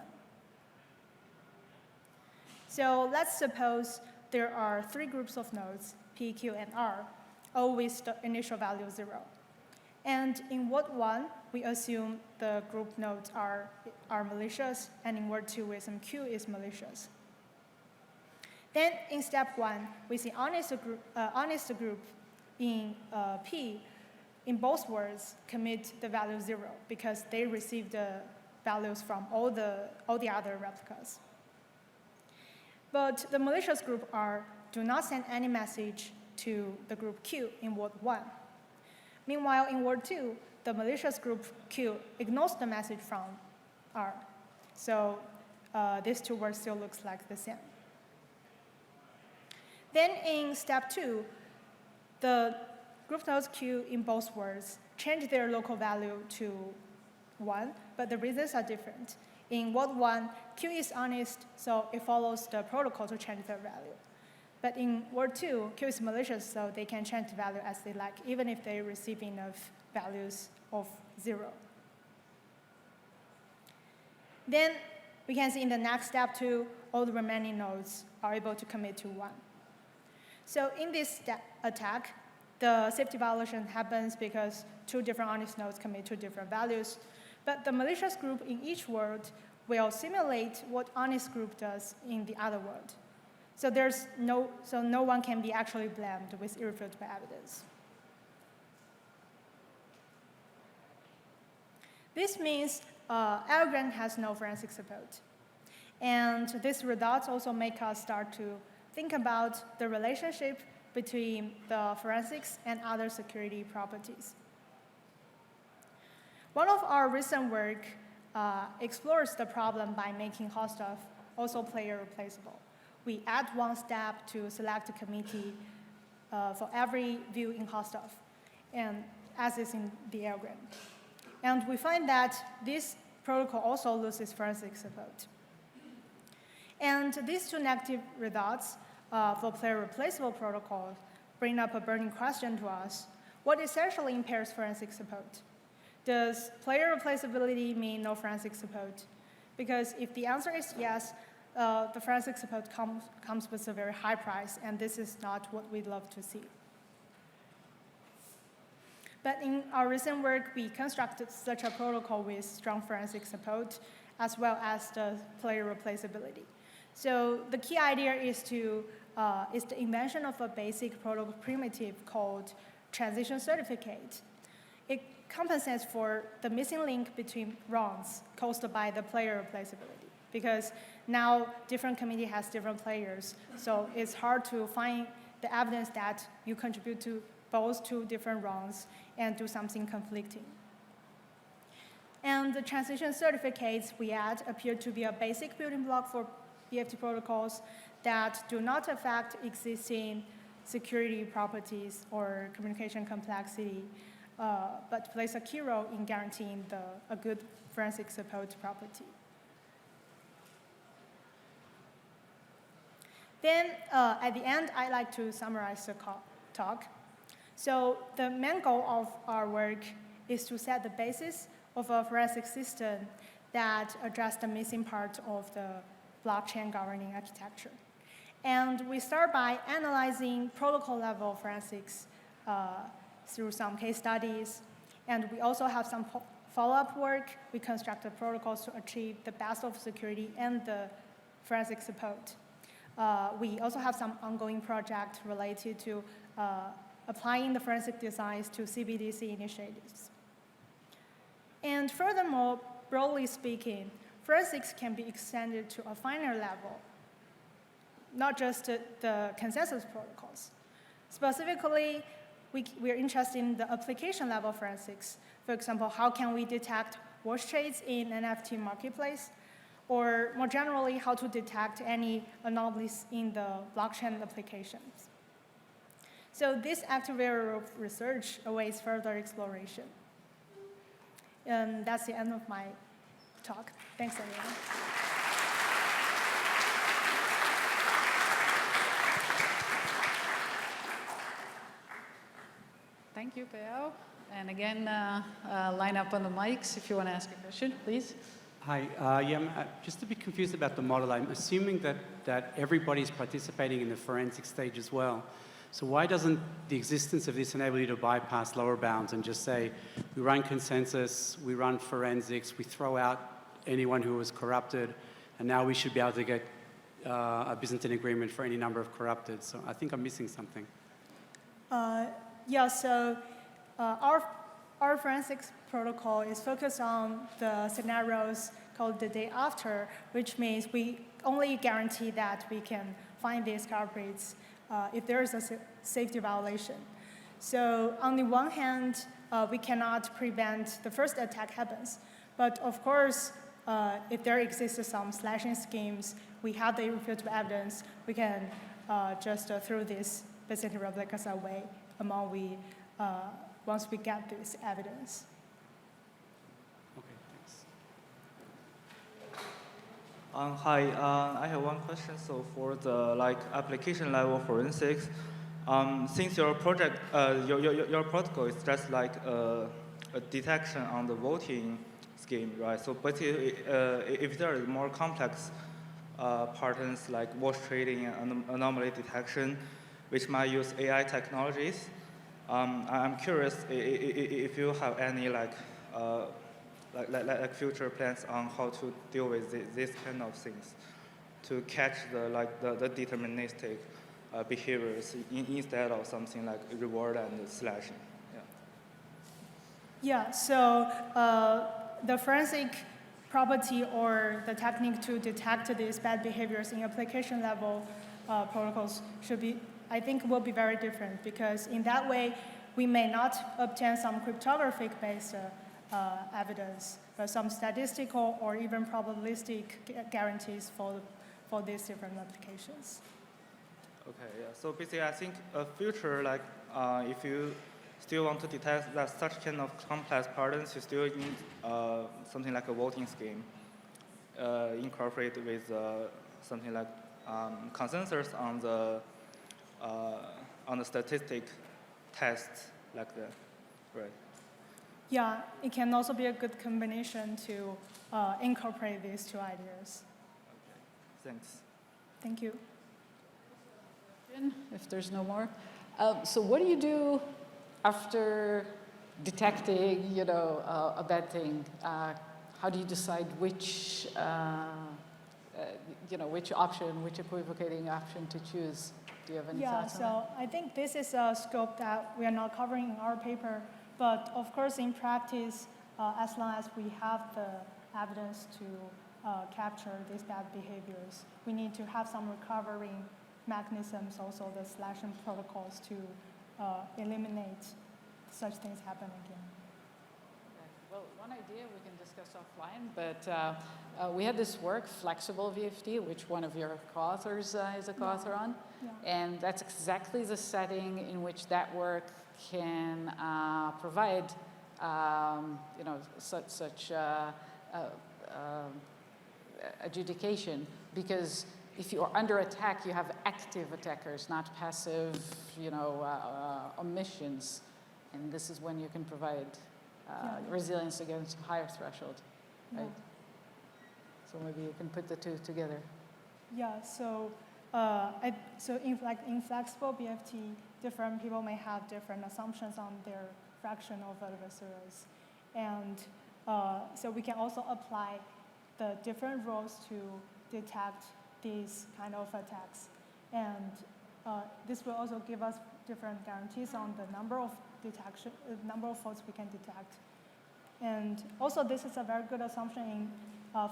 So let's suppose there are 3 groups of nodes, P, Q, and R, all with the initial value 0. And in word 1, we assume the group nodes are malicious, and in word 2, we assume Q is malicious. Then in step 1, we see honest group in P, in both words, commit the value 0 because they receive the values from all the other replicas. But the malicious group R do not send any message to the group Q in word 1. Meanwhile, in word 2, the malicious group Q ignores the message from R. So these 2 words still looks like the same. Then in step 2, the group nodes Q in both words change their local value to 1, but the reasons are different. In word 1, Q is honest, so it follows the protocol to change their value. But in word 2, Q is malicious, so they can change the value as they like, even if they receive enough values of 0. Then we can see in the next step 2, all the remaining nodes are able to commit to 1. So in this attack, the safety violation happens because 2 different honest nodes commit 2 different values. But the malicious group in each word will simulate what honest group does in the other word. So no one can be actually blamed with irrefutable evidence. This means L-grant has no forensic support. And these results also make us start to think about the relationship between the forensics and other security properties. One of our recent work explores the problem by making hot stuff also player replaceable. We add one step to select a committee for every view in hot stuff, and as is in the L-grant. And we find that this protocol also loses forensic support. And these 2 negative results for player replaceable protocols bring up a burning question to us. What essentially impairs forensic support? Does player replaceability mean no forensic support? Because if the answer is yes, the forensic support comes with a very high price, and this is not what we'd love to see. But in our recent work, we constructed such a protocol with strong forensic support, as well as the player replaceability. So the key idea is the invention of a basic protocol primitive called transition certificate. It compensates for the missing link between wrongs caused by the player replaceability, because now different committee has different players, so it's hard to find the evidence that you contribute to both 2 different wrongs and do something conflicting. And the transition certificates we add appear to be a basic building block for BFT protocols that do not affect existing security properties or communication complexity, but plays a key role in guaranteeing a good forensic support property. Then at the end, I'd like to summarize the talk. So the main goal of our work is to set the basis of a forensic system that addresses the missing part of the blockchain governing architecture. And we start by analyzing protocol-level forensics through some case studies. And we also have some follow-up work. We construct the protocols to achieve the best of security and the forensic support. We also have some ongoing project related to applying the forensic designs to CBDC initiatives. And furthermore, broadly speaking, forensics can be extended to a finer level, not just the consensus protocols. Specifically, we're interested in the application level forensics. For example, how can we detect wash trades in NFT marketplace? Or more generally, how to detect any anomalies in the blockchain applications. So this active area of research awaits further exploration. And that's the end of my talk. Thanks, everyone. Thank you, Peo. And again, line up on the mics if you want to ask a question, please. Hi, I'm just a bit confused about the model. I'm assuming that everybody's participating in the forensic stage as well. So why doesn't the existence of this enable you to bypass lower bounds and just say, we run consensus, we run forensics, we throw out anyone who was corrupted, and now we should be able to get a Byzantine agreement for any number of corrupted. So I think I'm missing something. Yeah, so our forensics protocol is focused on the scenarios called the day after, which means we only guarantee that we can find these culprits if there is a safety violation. So on the one hand, we cannot prevent the first attack happens. But of course, if there exists some slashing schemes, we have the irrefutable evidence, we can just throw these Byzantine replicas away once we get this evidence. Okay, thanks. Hi, I have one question. So for the application level forensics, since your project, your protocol is just like a detection on the voting scheme, right? So basically, if there is more complex patterns like wash trading and anomaly detection, which might use AI technologies, I'm curious if you have any like future plans on how to deal with this kind of things, to catch the deterministic behaviors instead of something like reward and slashing. Yeah, so the forensic property or the technique to detect these bad behaviors in application level protocols should be, I think, will be very different, because in that way, we may not obtain some cryptographic-based evidence, but some statistical or even probabilistic guarantees for these different applications. Okay, yeah. So basically, I think a future, if you still want to detect that such kind of complex patterns, you still need something like a voting scheme incorporated with something like consensus on the statistic tests like that, right? Yeah, it can also be a good combination to incorporate these two ideas. Okay, thanks. Thank you. If there's no more. So what do you do after detecting, a bad thing? How do you decide which option, which equivocating option to choose? Do you have any thoughts on that? So I think this is a scope that we are not covering in our paper. But of course, in practice, as long as we have the evidence to capture these bad behaviors, we need to have some recovering mechanisms, also the slashing protocols, to eliminate such things happen again. Well, one idea we can discuss offline, but we had this work, Flexible VFD, which one of your co-authors is a co-author on. Yeah. And that's exactly the setting in which that work can provide, such adjudication. Because if you are under attack, you have active attackers, not passive, omissions. And this is when you can provide resilience against higher threshold, right? So maybe you can put the two together. Yeah, so so in flexible BFT, different people may have different assumptions on their fraction of adversaries. And so we can also apply the different rules to detect these kind of attacks. And this will also give us different guarantees on the number of faults we can detect. And also, this is a very good assumption in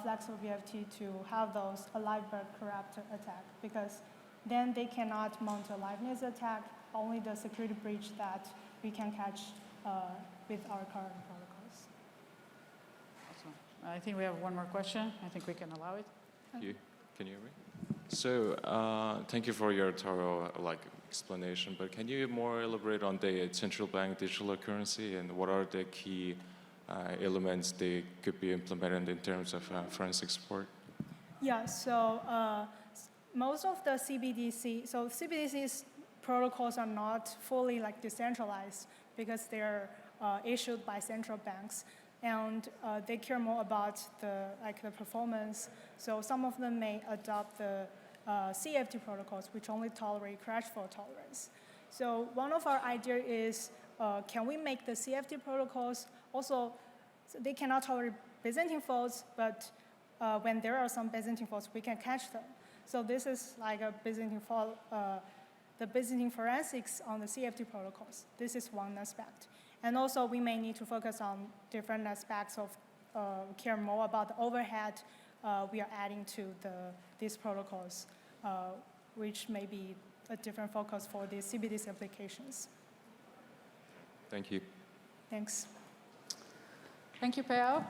flexible BFT to have those alive but corrupt attack, because then they cannount mount a liveness attack, only the security breach that we can catch with our current protocols. Awesome. I think we have one more question. I think we can allow it. Can you hear me? So thank you for your thorough explanation, but can you more elaborate on the central bank digital currency and what are the key elements they could be implemented in terms of forensic support? Yeah, so most of the CBDC's protocols are not fully decentralized because they're issued by central banks, and they care more about the performance. So some of them may adopt the CFT protocols, which only tolerate crash fault tolerance. So one of our ideas is, can we make the CFT protocols also, so they cannot tolerate Byzantine faults, but when there are some Byzantine faults, we can catch them. So this is like a Byzantine fault, the Byzantine forensics on the CFT protocols. This is one aspect. And also, we may need to focus on different aspects of care more about the overhead we are adding to these protocols, which may be a different focus for the CBDC applications. Thank you. Thanks. Thank you, Pao.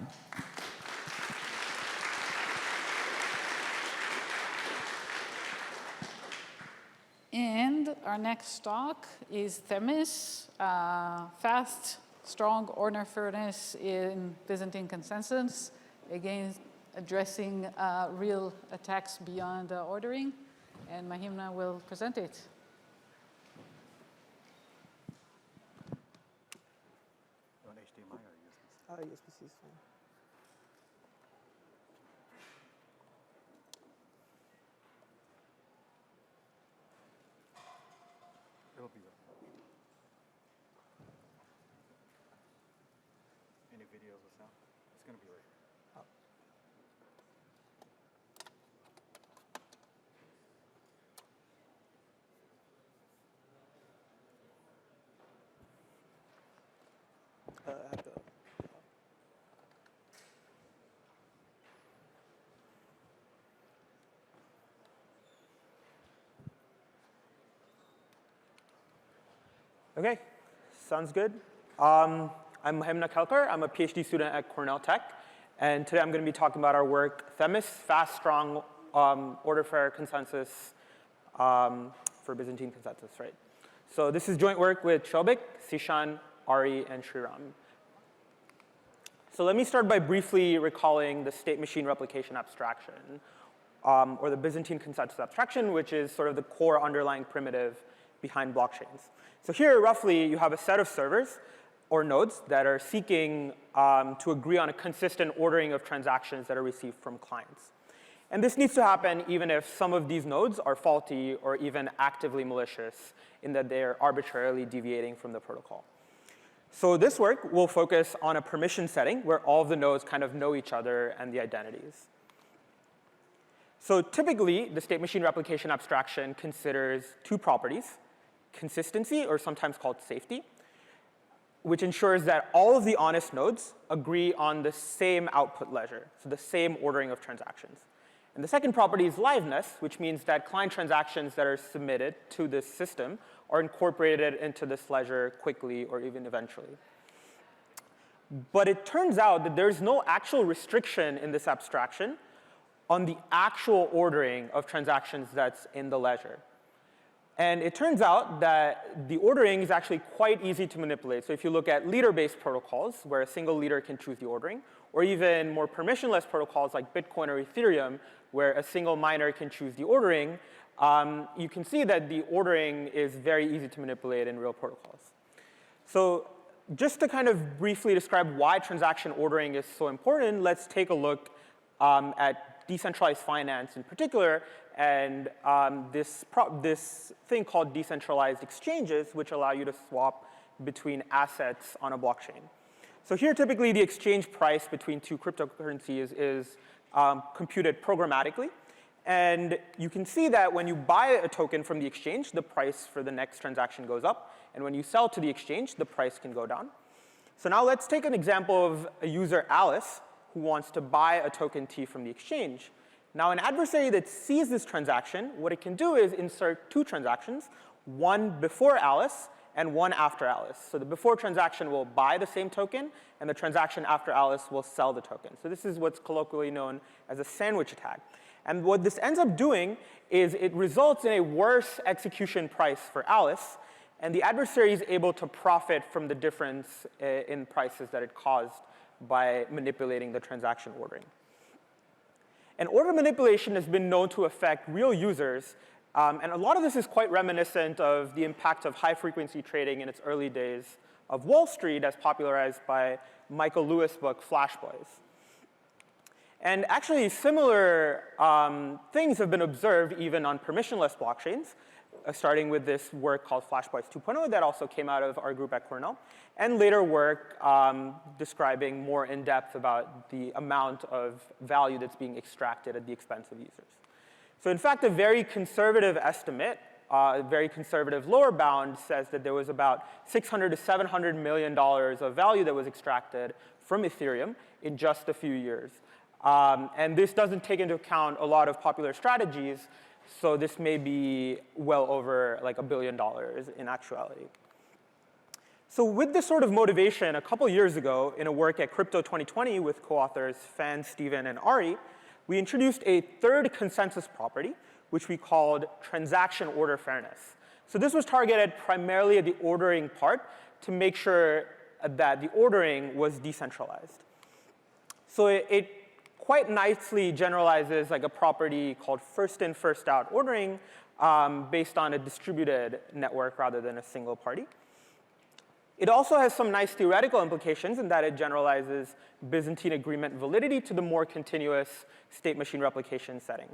And our next talk is Themis, fast, strong order furnace in Byzantine consensus, again addressing real attacks beyond ordering. And Mahimna will present it. You want HDMI or USB? USB is fine. It'll be right. Any videos or sound? It's going to be right here. I have to. Okay, sounds good. I'm Mahimna Kelkar. I'm a PhD student at Cornell Tech. And today I'm going to be talking about our work, Themis, fast, strong, order fair consensus for Byzantine consensus, right? So this is joint work with Shobik, Sishan, Ari, and Sriram. So let me start by briefly recalling the state machine replication abstraction, or the Byzantine consensus abstraction, which is sort of the core underlying primitive behind blockchains. So here, roughly, you have a set of servers or nodes that are seeking to agree on a consistent ordering of transactions that are received from clients. And this needs to happen even if some of these nodes are faulty or even actively malicious in that they're arbitrarily deviating from the protocol. So this work will focus on a permission setting where all of the nodes kind of know each other and the identities. So typically, the state machine replication abstraction considers two properties: consistency, or sometimes called safety, which ensures that all of the honest nodes agree on the same output ledger, so the same ordering of transactions. And the second property is liveness, which means that client transactions that are submitted to this system are incorporated into this ledger quickly or even eventually. But it turns out that there's no actual restriction in this abstraction on the actual ordering of transactions that's in the ledger. And it turns out that the ordering is actually quite easy to manipulate. So if you look at leader-based protocols, where a single leader can choose the ordering, or even more permissionless protocols like Bitcoin or Ethereum, where a single miner can choose the ordering, you can see that the ordering is very easy to manipulate in real protocols. So just to kind of briefly describe why transaction ordering is so important, let's take a look at decentralized finance in particular, and this thing called decentralized exchanges, which allow you to swap between assets on a blockchain. So here, typically, the exchange price between two cryptocurrencies is computed programmatically. And you can see that when you buy a token from the exchange, the price for the next transaction goes up. And when you sell to the exchange, the price can go down. So now let's take an example of a user, Alice, who wants to buy a token T from the exchange. Now, an adversary that sees this transaction, what it can do is insert two transactions, one before Alice and one after Alice. So the before transaction will buy the same token, and the transaction after Alice will sell the token. So this is what's colloquially known as a sandwich attack. And what this ends up doing is it results in a worse execution price for Alice, and the adversary is able to profit from the difference in prices that it caused by manipulating the transaction ordering. And order manipulation has been known to affect real users, and a lot of this is quite reminiscent of the impact of high-frequency trading in its early days of Wall Street, as popularized by Michael Lewis' book, Flash Boys. And actually, similar things have been observed even on permissionless blockchains, starting with this work called Flash Boys 2.0 that also came out of our group at Cornell, and later work describing more in depth about the amount of value that's being extracted at the expense of users. So in fact, a very conservative estimate, a very conservative lower bound, says that there was about $600 to $700 million of value that was extracted from Ethereum in just a few years. And this doesn't take into account a lot of popular strategies, so this may be well over like $1 billion in actuality. So with this sort of motivation, a couple years ago, in a work at Crypto 2020 with co-authors Fan, Steven, and Ari, we introduced a third consensus property, which we called transaction order fairness. So this was targeted primarily at the ordering part to make sure that the ordering was decentralized. So it quite nicely generalizes like a property called first in, first out ordering based on a distributed network rather than a single party. It also has some nice theoretical implications in that it generalizes Byzantine agreement validity to the more continuous state machine replication setting.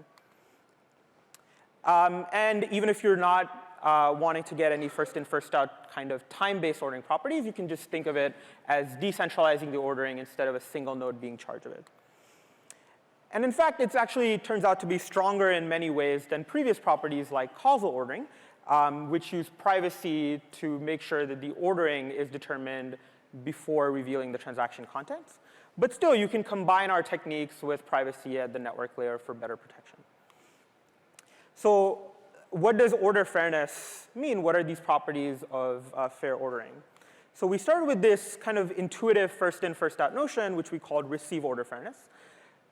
And even if you're not wanting to get any first in, first out kind of time-based ordering properties, you can just think of it as decentralizing the ordering instead of a single node being in charge of it. And in fact, it actually turns out to be stronger in many ways than previous properties like causal ordering, which use privacy to make sure that the ordering is determined before revealing the transaction contents. But still, you can combine our techniques with privacy at the network layer for better protection. So what does order fairness mean? What are these properties of fair ordering? So we started with this kind of intuitive first in, first out notion, which we called receive order fairness.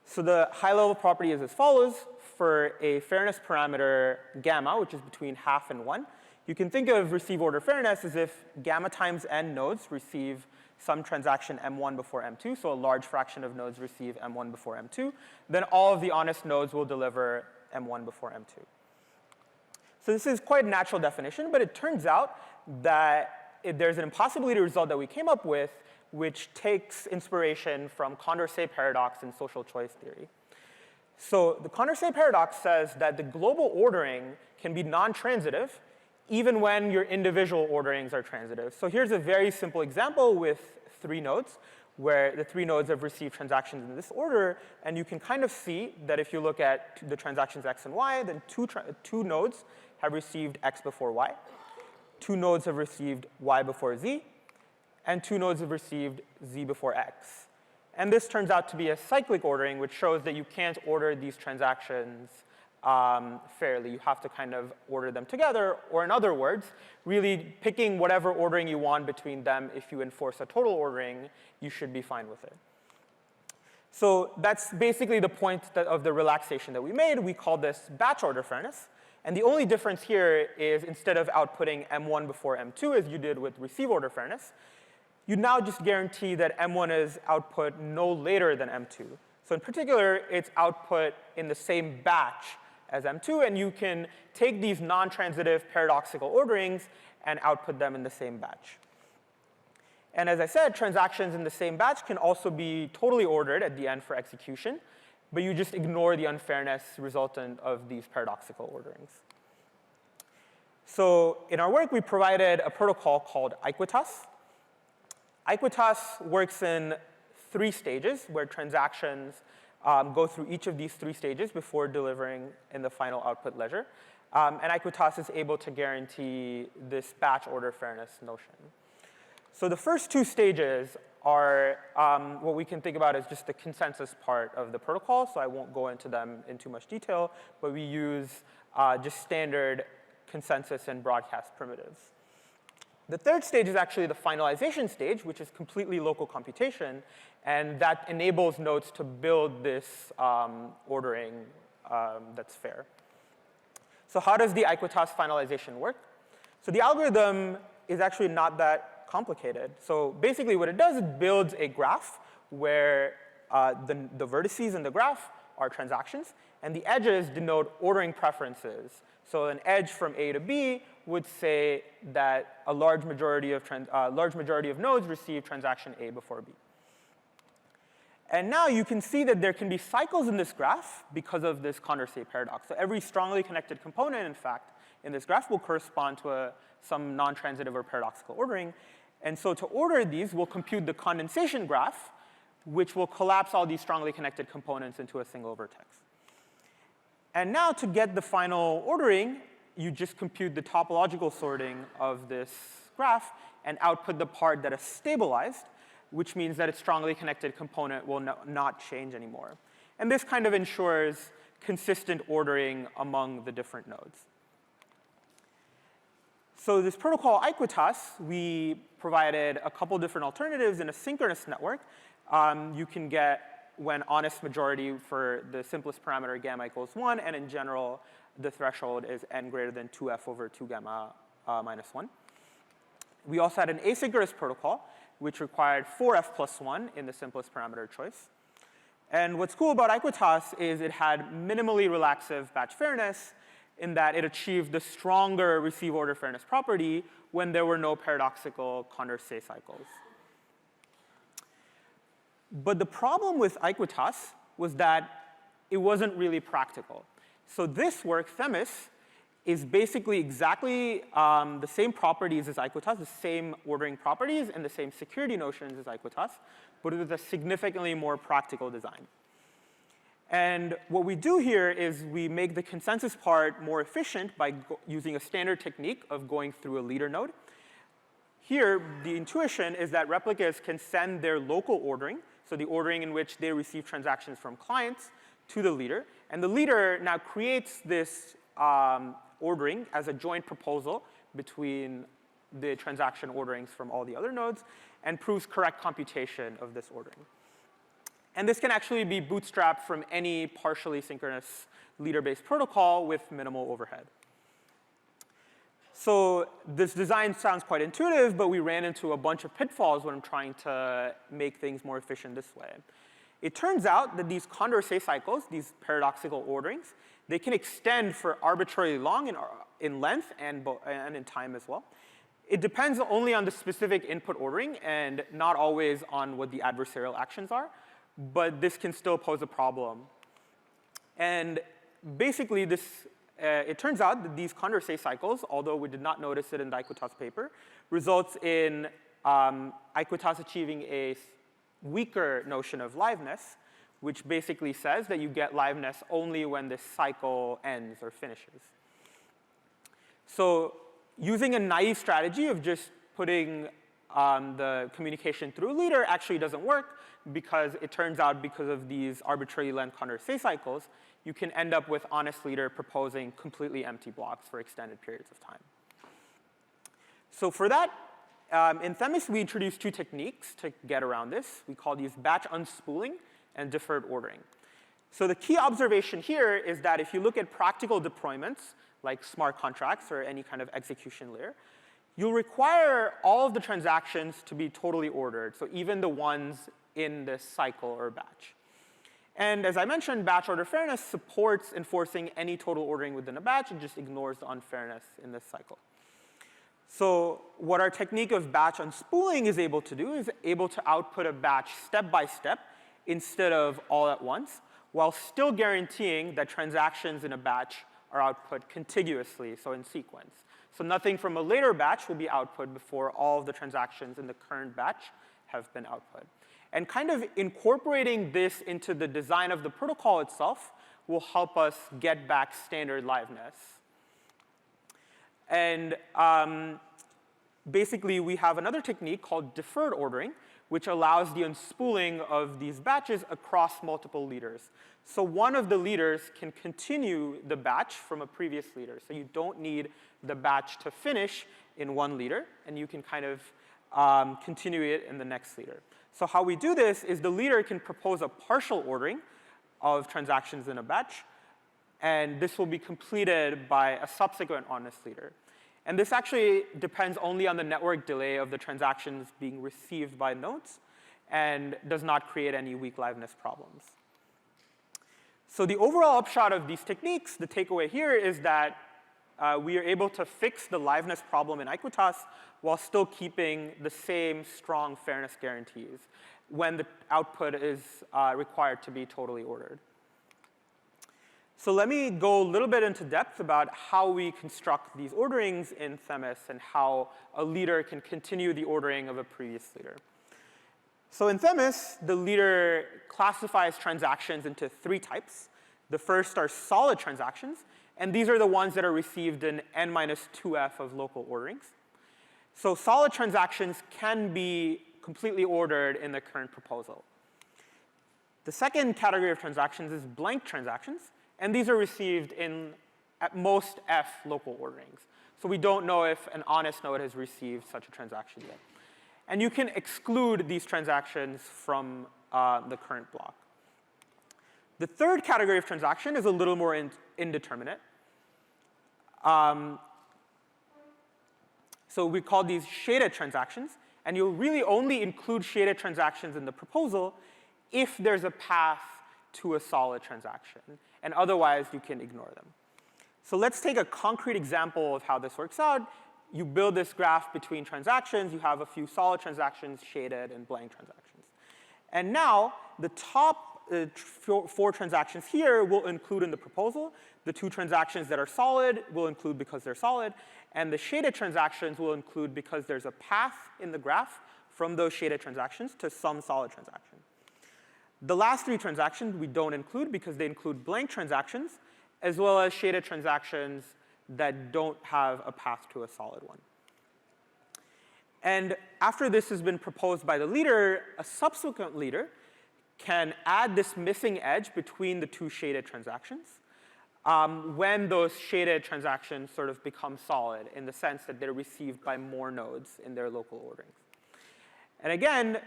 So the high-level property is as follows. For a fairness parameter gamma, which is between half and 1, you can think of receive order fairness as if gamma times n nodes receive some transaction m1 before m2, so a large fraction of nodes receive m1 before m2. Then all of the honest nodes will deliver m1 before m2. So this is quite a natural definition, but it turns out that there's an impossibility result that we came up with which takes inspiration from Condorcet paradox and social choice theory. So the Condorcet paradox says that the global ordering can be non-transitive even when your individual orderings are transitive. So here's a very simple example with 3 nodes, where the 3 nodes have received transactions in this order, and you can kind of see that if you look at the transactions x and y, then two nodes have received x before y, 2 nodes have received y before z, and 2 nodes have received z before x. And this turns out to be a cyclic ordering, which shows that you can't order these transactions fairly. You have to kind of order them together, or in other words, really picking whatever ordering you want between them. If you enforce a total ordering, you should be fine with it. So that's basically the point of the relaxation that we made. We call this batch order fairness. And the only difference here is instead of outputting m1 before m2, as you did with receive order fairness, you now just guarantee that m1 is output no later than m2. So in particular, it's output in the same batch as m2, and you can take these non-transitive paradoxical orderings and output them in the same batch. And as I said, transactions in the same batch can also be totally ordered at the end for execution, but you just ignore the unfairness resultant of these paradoxical orderings. So in our work, we provided a protocol called Equitas. Equitas works in 3 stages, where transactions go through each of these 3 stages before delivering in the final output ledger. And Equitas is able to guarantee this batch order fairness notion. So the first 2 stages are what we can think about as just the consensus part of the protocol, so I won't go into them in too much detail, but we use just standard consensus and broadcast primitives. The 3rd stage is actually the finalization stage, which is completely local computation, and that enables nodes to build this ordering that's fair. So how does the Equitas finalization work? So the algorithm is actually not that complicated. So basically what it does, it builds a graph where the vertices in the graph are transactions, and the edges denote ordering preferences. So an edge from A to B would say that a large majority of nodes receive transaction A before B. And now you can see that there can be cycles in this graph because of this Condorcet paradox. So every strongly connected component, in fact, in this graph will correspond to some non-transitive or paradoxical ordering. And so to order these, we'll compute the condensation graph, which will collapse all these strongly connected components into a single vertex. And now to get the final ordering, you just compute the topological sorting of this graph and output the part that is stabilized, which means that its strongly connected component will not change anymore. And this kind of ensures consistent ordering among the different nodes. So this protocol Equitas, we provided a couple different alternatives in a synchronous network. You can get when honest majority for the simplest parameter gamma equals 1, and in general, the threshold is n greater than 2f over 2 gamma minus 1. We also had an asynchronous protocol, which required 4f plus 1 in the simplest parameter choice. And what's cool about Equitas is it had minimally relaxive batch fairness in that it achieved the stronger receive order fairness property when there were no paradoxical Condorcet cycles. But the problem with Equitas was that it wasn't really practical. So this work, Themis, is basically exactly the same properties as Equitas, the same ordering properties and the same security notions as Equitas, but with a significantly more practical design. And what we do here is we make the consensus part more efficient by using a standard technique of going through a leader node. Here, the intuition is that replicas can send their local ordering, so the ordering in which they receive transactions from clients, to the leader. And the leader now creates this ordering as a joint proposal between the transaction orderings from all the other nodes and proves correct computation of this ordering. And this can actually be bootstrapped from any partially synchronous leader-based protocol with minimal overhead. So this design sounds quite intuitive, but we ran into a bunch of pitfalls when trying to make things more efficient this way. It turns out that these Condorcet cycles, these paradoxical orderings, they can extend for arbitrarily long in length and in time as well. It depends only on the specific input ordering and not always on what the adversarial actions are, but this can still pose a problem. And basically, it turns out that these Condorcet cycles, although we did not notice it in the Equitas paper, results in Equitas achieving a weaker notion of liveness, which basically says that you get liveness only when this cycle ends or finishes. So using a naive strategy of just putting the communication through a leader actually doesn't work, because it turns out because of these arbitrarily length Condorcet cycles, you can end up with honest leader proposing completely empty blocks for extended periods of time. So for that, in Themis, we introduced 2 techniques to get around this. We call these batch unspooling and deferred ordering. So the key observation here is that if you look at practical deployments, like smart contracts or any kind of execution layer, you'll require all of the transactions to be totally ordered, so even the ones in this cycle or batch. And as I mentioned, batch order fairness supports enforcing any total ordering within a batch and just ignores the unfairness in this cycle. So what our technique of batch unspooling is able to do is able to output a batch step by step instead of all at once, while still guaranteeing that transactions in a batch are output contiguously, so in sequence. So nothing from a later batch will be output before all of the transactions in the current batch have been output. And kind of incorporating this into the design of the protocol itself will help us get back standard liveness. And basically, we have another technique called deferred ordering, which allows the unspooling of these batches across multiple leaders. So one of the leaders can continue the batch from a previous leader. So you don't need the batch to finish in one leader, and you can kind of continue it in the next leader. So how we do this is the leader can propose a partial ordering of transactions in a batch, and this will be completed by a subsequent honest leader. And this actually depends only on the network delay of the transactions being received by nodes and does not create any weak liveness problems. So the overall upshot of these techniques, the takeaway here is that we are able to fix the liveness problem in Equitas while still keeping the same strong fairness guarantees when the output is required to be totally ordered. So let me go a little bit into depth about how we construct these orderings in Themis and how a leader can continue the ordering of a previous leader. So in Themis, the leader classifies transactions into 3 types. The first are solid transactions, and these are the ones that are received in n-2f of local orderings. So solid transactions can be completely ordered in the current proposal. The second category of transactions is blank transactions, and these are received in, at most, f local orderings. So we don't know if an honest node has received such a transaction yet. And you can exclude these transactions from the current block. The third category of transaction is a little more indeterminate. So we call these shaded transactions, and you'll really only include shaded transactions in the proposal if there's a path to a solid transaction, and otherwise you can ignore them. So let's take a concrete example of how this works out. You build this graph between transactions. You have a few solid transactions, shaded, and blank transactions. And now the top 4 transactions here will include in the proposal. The 2 transactions that are solid will include because they're solid, and the shaded transactions will include because there's a path in the graph from those shaded transactions to some solid transaction. The last 3 transactions we don't include because they include blank transactions as well as shaded transactions that don't have a path to a solid one. And after this has been proposed by the leader, a subsequent leader can add this missing edge between the 2 shaded transactions when those shaded transactions sort of become solid in the sense that they're received by more nodes in their local orderings. And again,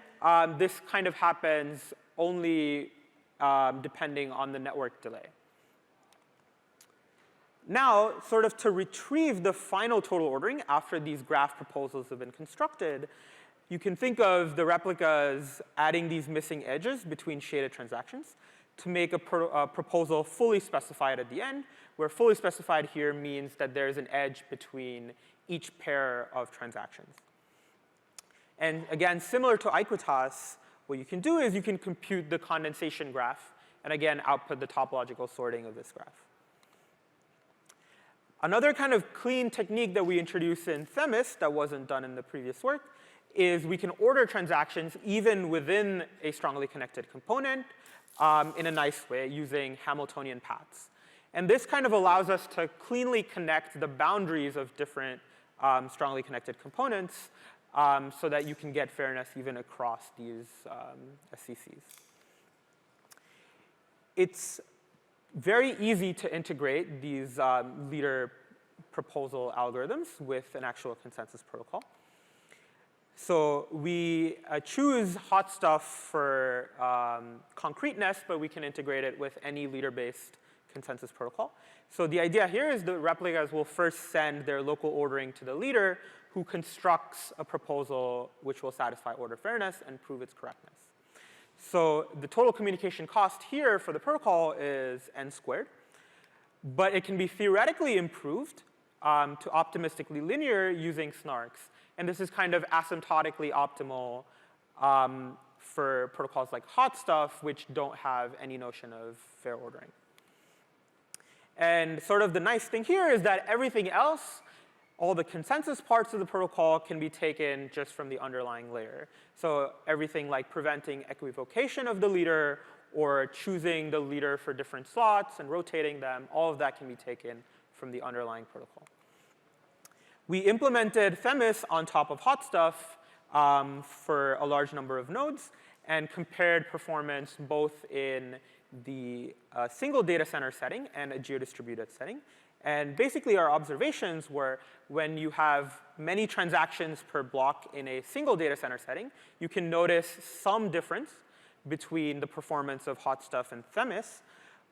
this kind of happens only depending on the network delay. Now, sort of to retrieve the final total ordering after these graph proposals have been constructed, you can think of the replicas adding these missing edges between shaded transactions to make a proposal fully specified at the end, where fully specified here means that there's an edge between each pair of transactions. And again, similar to Equitas, what you can do is you can compute the condensation graph and again output the topological sorting of this graph. Another kind of clean technique that we introduced in Themis that wasn't done in the previous work is we can order transactions even within a strongly connected component in a nice way using Hamiltonian paths. And this kind of allows us to cleanly connect the boundaries of different strongly connected components so that you can get fairness even across these SCCs. It's very easy to integrate these leader proposal algorithms with an actual consensus protocol. So we choose hot stuff for concreteness, but we can integrate it with any leader-based consensus protocol. So the idea here is the replicas will first send their local ordering to the leader, who constructs a proposal which will satisfy order fairness and prove its correctness. So the total communication cost here for the protocol is n squared. But it can be theoretically improved to optimistically linear using snarks. And this is kind of asymptotically optimal for protocols like hot stuff, which don't have any notion of fair ordering. And sort of the nice thing here is that everything else, all the consensus parts of the protocol, can be taken just from the underlying layer. So everything like preventing equivocation of the leader or choosing the leader for different slots and rotating them, all of that can be taken from the underlying protocol. We implemented Themis on top of hot stuff for a large number of nodes and compared performance both in the single data center setting and a geodistributed setting. And basically, our observations were when you have many transactions per block in a single data center setting, you can notice some difference between the performance of hot stuff and Themis.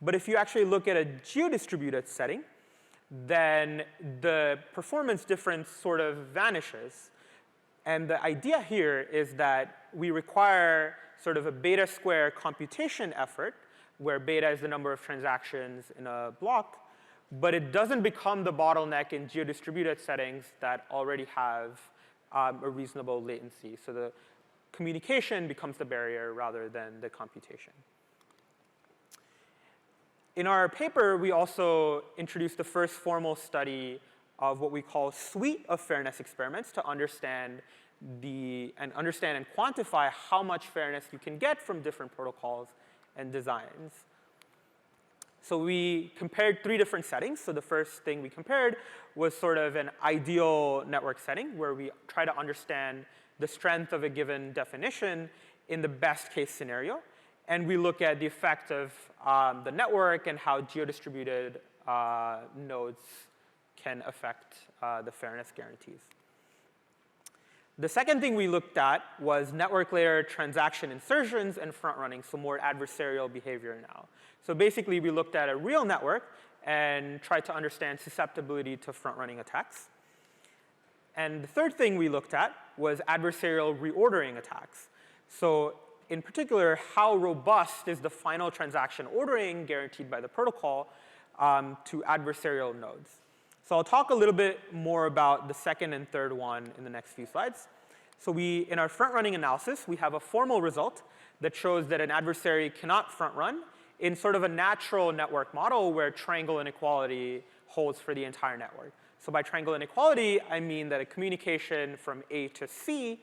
But if you actually look at a geodistributed setting, then the performance difference sort of vanishes. And the idea here is that we require sort of a beta square computation effort, where beta is the number of transactions in a block, but it doesn't become the bottleneck in geodistributed settings that already have a reasonable latency. So the communication becomes the barrier rather than the computation. In our paper, we also introduced the first formal study of what we call suite of fairness experiments to understand and quantify how much fairness you can get from different protocols and designs. So we compared 3 different settings. So the first thing we compared was sort of an ideal network setting where we try to understand the strength of a given definition in the best case scenario. And we look at the effect of the network and how geodistributed nodes can affect the fairness guarantees. The second thing we looked at was network layer transaction insertions and front running, so more adversarial behavior now. So basically, we looked at a real network and tried to understand susceptibility to front running attacks. And the third thing we looked at was adversarial reordering attacks. So in particular, how robust is the final transaction ordering guaranteed by the protocol to adversarial nodes? So I'll talk a little bit more about the second and third one in the next few slides. So in our front-running analysis, we have a formal result that shows that an adversary cannot front-run in sort of a natural network model where triangle inequality holds for the entire network. So by triangle inequality, I mean that a communication from A to C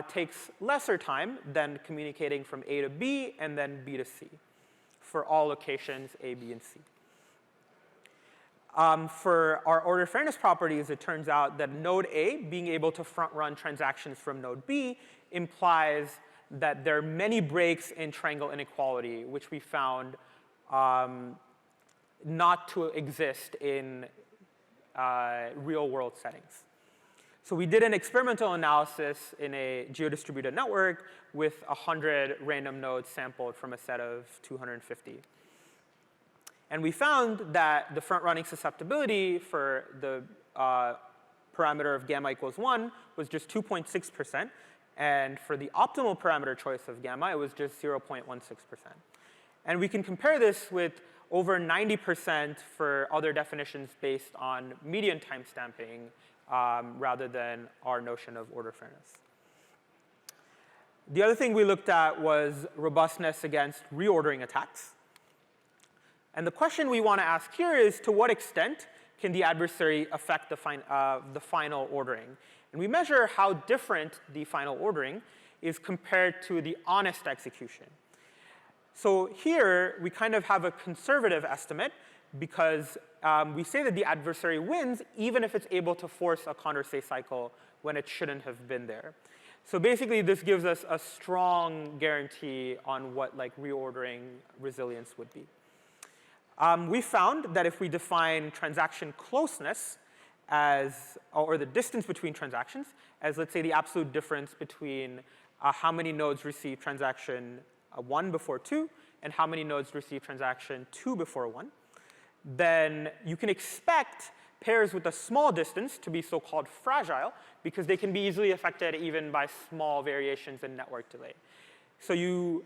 takes lesser time than communicating from A to B and then B to C for all locations A, B, and C. For our order fairness properties, it turns out that node A being able to front-run transactions from node B implies that there are many breaks in triangle inequality, which we found not to exist in real-world settings. So we did an experimental analysis in a geodistributed network with 100 random nodes sampled from a set of 250. And we found that the front-running susceptibility for the parameter of gamma equals 1 was just 2.6%. And for the optimal parameter choice of gamma, it was just 0.16%. And we can compare this with over 90% for other definitions based on median timestamping rather than our notion of order fairness. The other thing we looked at was robustness against reordering attacks. And the question we want to ask here is, to what extent can the adversary affect the final ordering? And we measure how different the final ordering is compared to the honest execution. So here, we kind of have a conservative estimate because we say that the adversary wins even if it's able to force a Condorcet cycle when it shouldn't have been there. So basically, this gives us a strong guarantee on what reordering resilience would be. We found that if we define transaction closeness or the distance between transactions as, let's say, the absolute difference between how many nodes receive transaction 1 before 2 and how many nodes receive transaction 2 before 1, then you can expect pairs with a small distance to be so-called fragile because they can be easily affected even by small variations in network delay. So you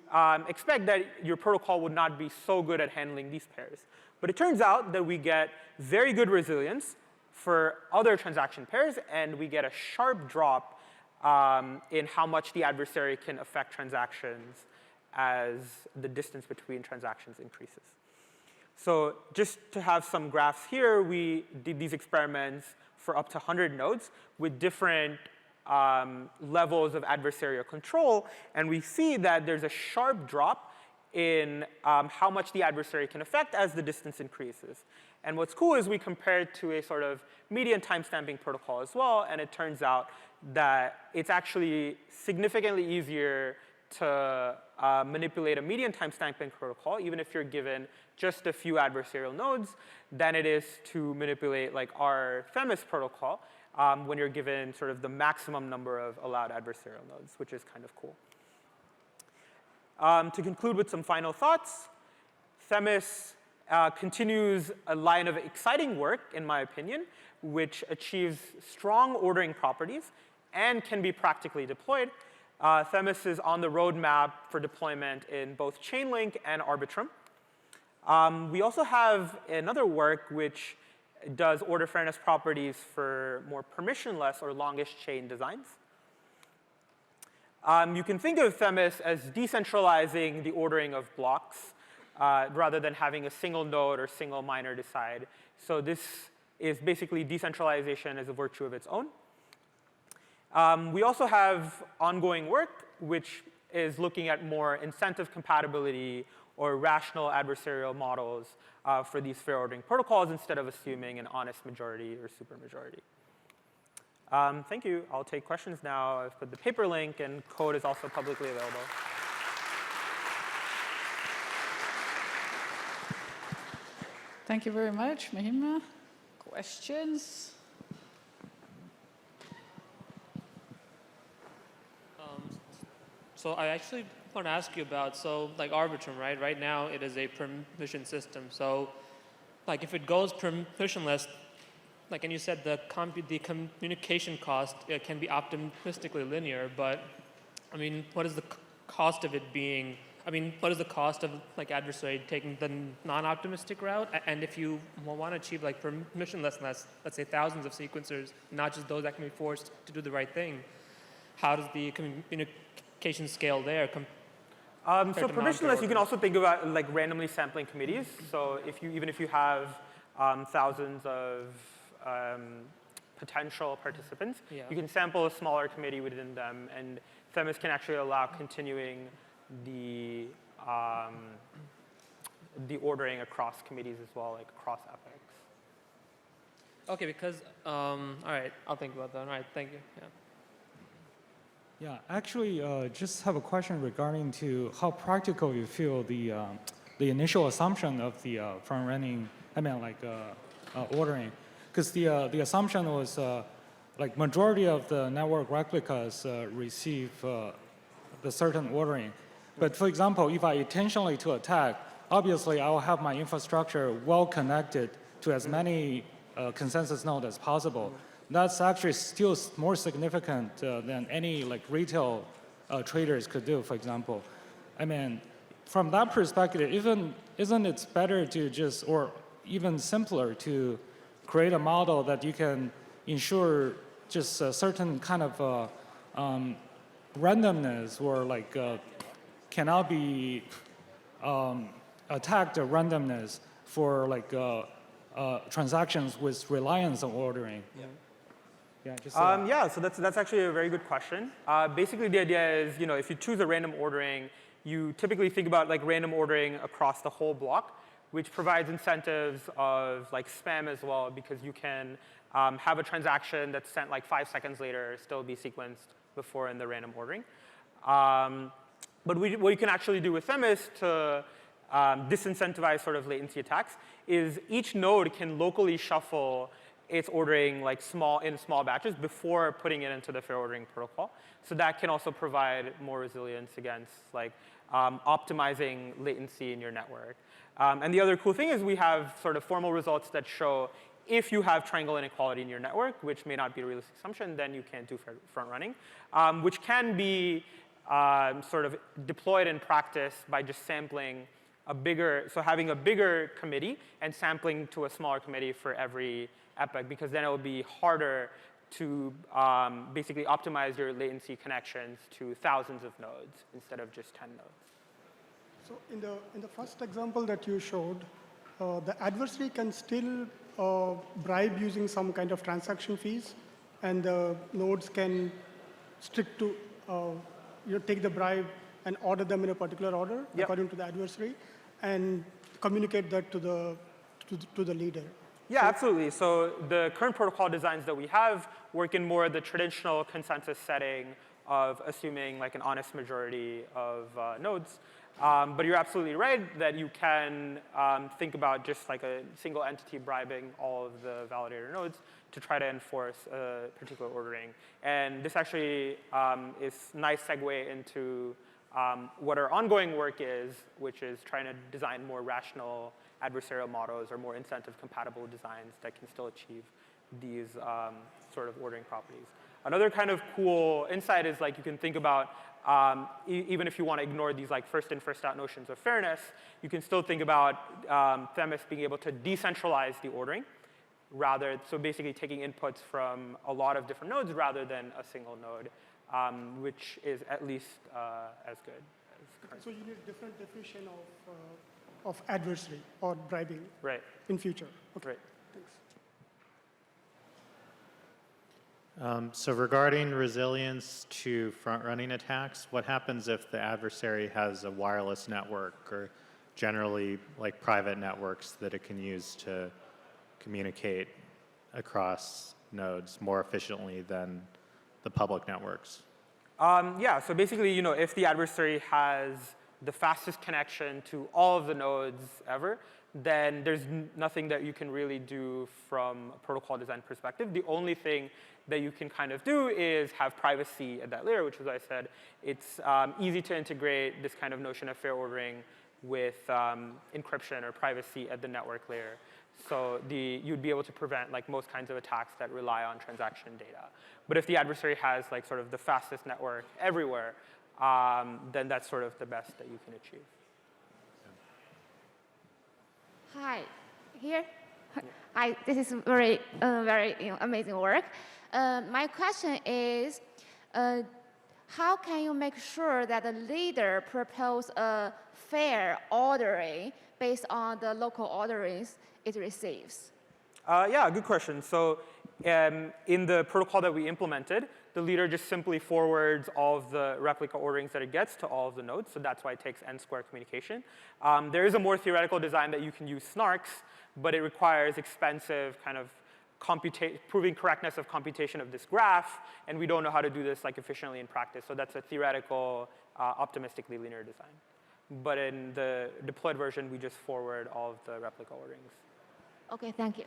expect that your protocol would not be so good at handling these pairs. But it turns out that we get very good resilience for other transaction pairs, and we get a sharp drop in how much the adversary can affect transactions as the distance between transactions increases. So just to have some graphs here, we did these experiments for up to 100 nodes with different levels of adversarial control, and we see that there's a sharp drop in how much the adversary can affect as the distance increases. And what's cool is we compared to a sort of median timestamping protocol as well, and it turns out that it's actually significantly easier to manipulate a median timestamping protocol, even if you're given just a few adversarial nodes, than it is to manipulate like our Themis protocol when you're given sort of the maximum number of allowed adversarial nodes, which is kind of cool. To conclude with some final thoughts, Themis continues a line of exciting work, in my opinion, which achieves strong ordering properties and can be practically deployed. Themis is on the roadmap for deployment in both Chainlink and Arbitrum. We also have another work which does order fairness properties for more permissionless or longest chain designs. You can think of Themis as decentralizing the ordering of blocks rather than having a single node or single miner decide. So this is basically decentralization as a virtue of its own. We also have ongoing work which is looking at more incentive compatibility or rational adversarial models for these fair ordering protocols instead of assuming an honest majority or supermajority. Thank you. I'll take questions now. I've put the paper link, and code is also publicly available. Thank you very much, Mahima. Questions? So I actually want to ask you about, so like Arbitrum, right? Right now it is a permission system. So like if it goes permissionless, like, and you said the communication cost can be optimistically linear, but I mean, what is the cost of it being, I mean, what is the cost of like adversary taking the non-optimistic route? And if you want to achieve like permissionlessness, let's say thousands of sequencers, not just those that can be forced to do the right thing, how does the communication scale there? So permissionless, you can also think about like randomly sampling committees. So if you, even if you have thousands of potential participants, you can sample a smaller committee within them, and Themis can actually allow continuing the ordering across committees as well, like across epochs. Okay, because, all right, I'll think about that. All right, thank you. Yeah. Yeah, actually, just have a question regarding to how practical you feel the initial assumption of the front running, I mean, like ordering, because the assumption was like majority of the network replicas receive the certain ordering. But for example, if I intentionally to attack, obviously I will have my infrastructure well connected to as many consensus nodes as possible. That's actually still more significant than any like retail traders could do, for example. I mean, from that perspective, isn't it better to just, or even simpler to create a model that you can ensure just a certain kind of randomness, or like cannot be attacked randomness for like transactions with reliance on ordering? Yeah. Yeah, just yeah, so that's actually a very good question. Basically, the idea is, you know, if you choose a random ordering, you typically think about like random ordering across the whole block, which provides incentives of like spam as well, because you can have a transaction that's sent like 5 seconds later still be sequenced before in the random ordering. But what you can actually do with Themis to disincentivize sort of latency attacks is each node can locally shuffle its ordering like in small batches before putting it into the fair ordering protocol. So that can also provide more resilience against like optimizing latency in your network. And the other cool thing is we have sort of formal results that show if you have triangle inequality in your network, which may not be a realistic assumption, then you can't do front running, which can be sort of deployed in practice by just sampling a bigger, so having a bigger committee and sampling to a smaller committee for every epoch, because then it will be harder to basically optimize your latency connections to thousands of nodes instead of just 10 nodes. So in the first example that you showed, the adversary can still bribe using some kind of transaction fees, and the nodes can stick to take the bribe and order them in a particular order according to the adversary, and communicate that to the leader. Yeah, absolutely. So the current protocol designs that we have work in more the traditional consensus setting of assuming like an honest majority of nodes. But you're absolutely right that you can think about just like a single entity bribing all of the validator nodes to try to enforce a particular ordering. And this actually is a nice segue into what our ongoing work is, which is trying to design more rational adversarial models or more incentive-compatible designs that can still achieve these sort of ordering properties. Another kind of cool insight is like you can think about even if you want to ignore these like first in, first out notions of fairness, you can still think about Themis being able to decentralize the ordering so basically taking inputs from a lot of different nodes rather than a single node, which is at least as good as current. So you need a different definition of adversary or bribing in future. Okay. Right. Thanks. So regarding resilience to front-running attacks, what happens if the adversary has a wireless network or generally like private networks that it can use to communicate across nodes more efficiently than the public networks? Yeah, so basically, if the adversary has the fastest connection to all of the nodes ever, then there's nothing that you can really do from a protocol design perspective. The only thing that you can kind of do is have privacy at that layer, which is what I said. It's easy to integrate this kind of notion of fair ordering with encryption or privacy at the network layer. So you'd be able to prevent like most kinds of attacks that rely on transaction data. But if the adversary has like sort of the fastest network everywhere, then that's sort of the best that you can achieve. Hi, here. Hi, this is very amazing work. My question is, how can you make sure that the leader proposes a fair ordering based on the local orderings it receives? Yeah, good question. So in the protocol that we implemented, the leader just simply forwards all of the replica orderings that it gets to all of the nodes. So that's why it takes n-square communication. There is a more theoretical design that you can use snarks, but it requires expensive kind of proving correctness of computation of this graph, and we don't know how to do this like efficiently in practice. So that's a theoretical, optimistically linear design. But in the deployed version, we just forward all of the replica orderings. Okay, thank you.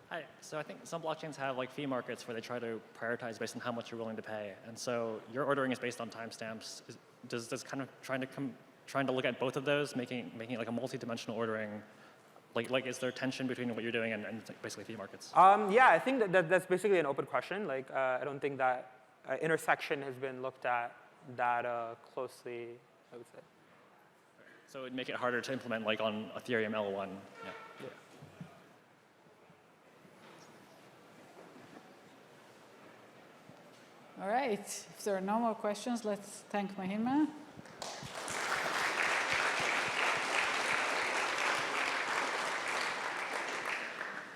Hi. So I think some blockchains have like fee markets where they try to prioritize based on how much you're willing to pay. And so your ordering is based on timestamps. Does kind of trying to look at both of those, making it like a multi-dimensional ordering, like is there tension between what you're doing and basically fee markets? Yeah, I think that's basically an open question. Like I don't think that intersection has been looked at that closely, I would say. So it would make it harder to implement like on Ethereum L1. Yeah. All right, if there are no more questions, let's thank Mahima.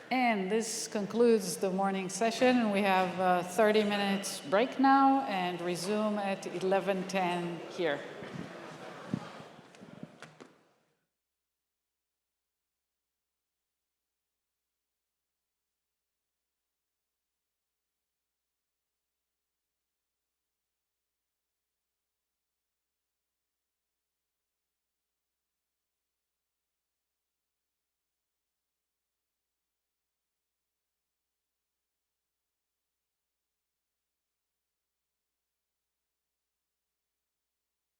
And this concludes the morning session, and we have a 30 minutes break now and resume at 11:10 here.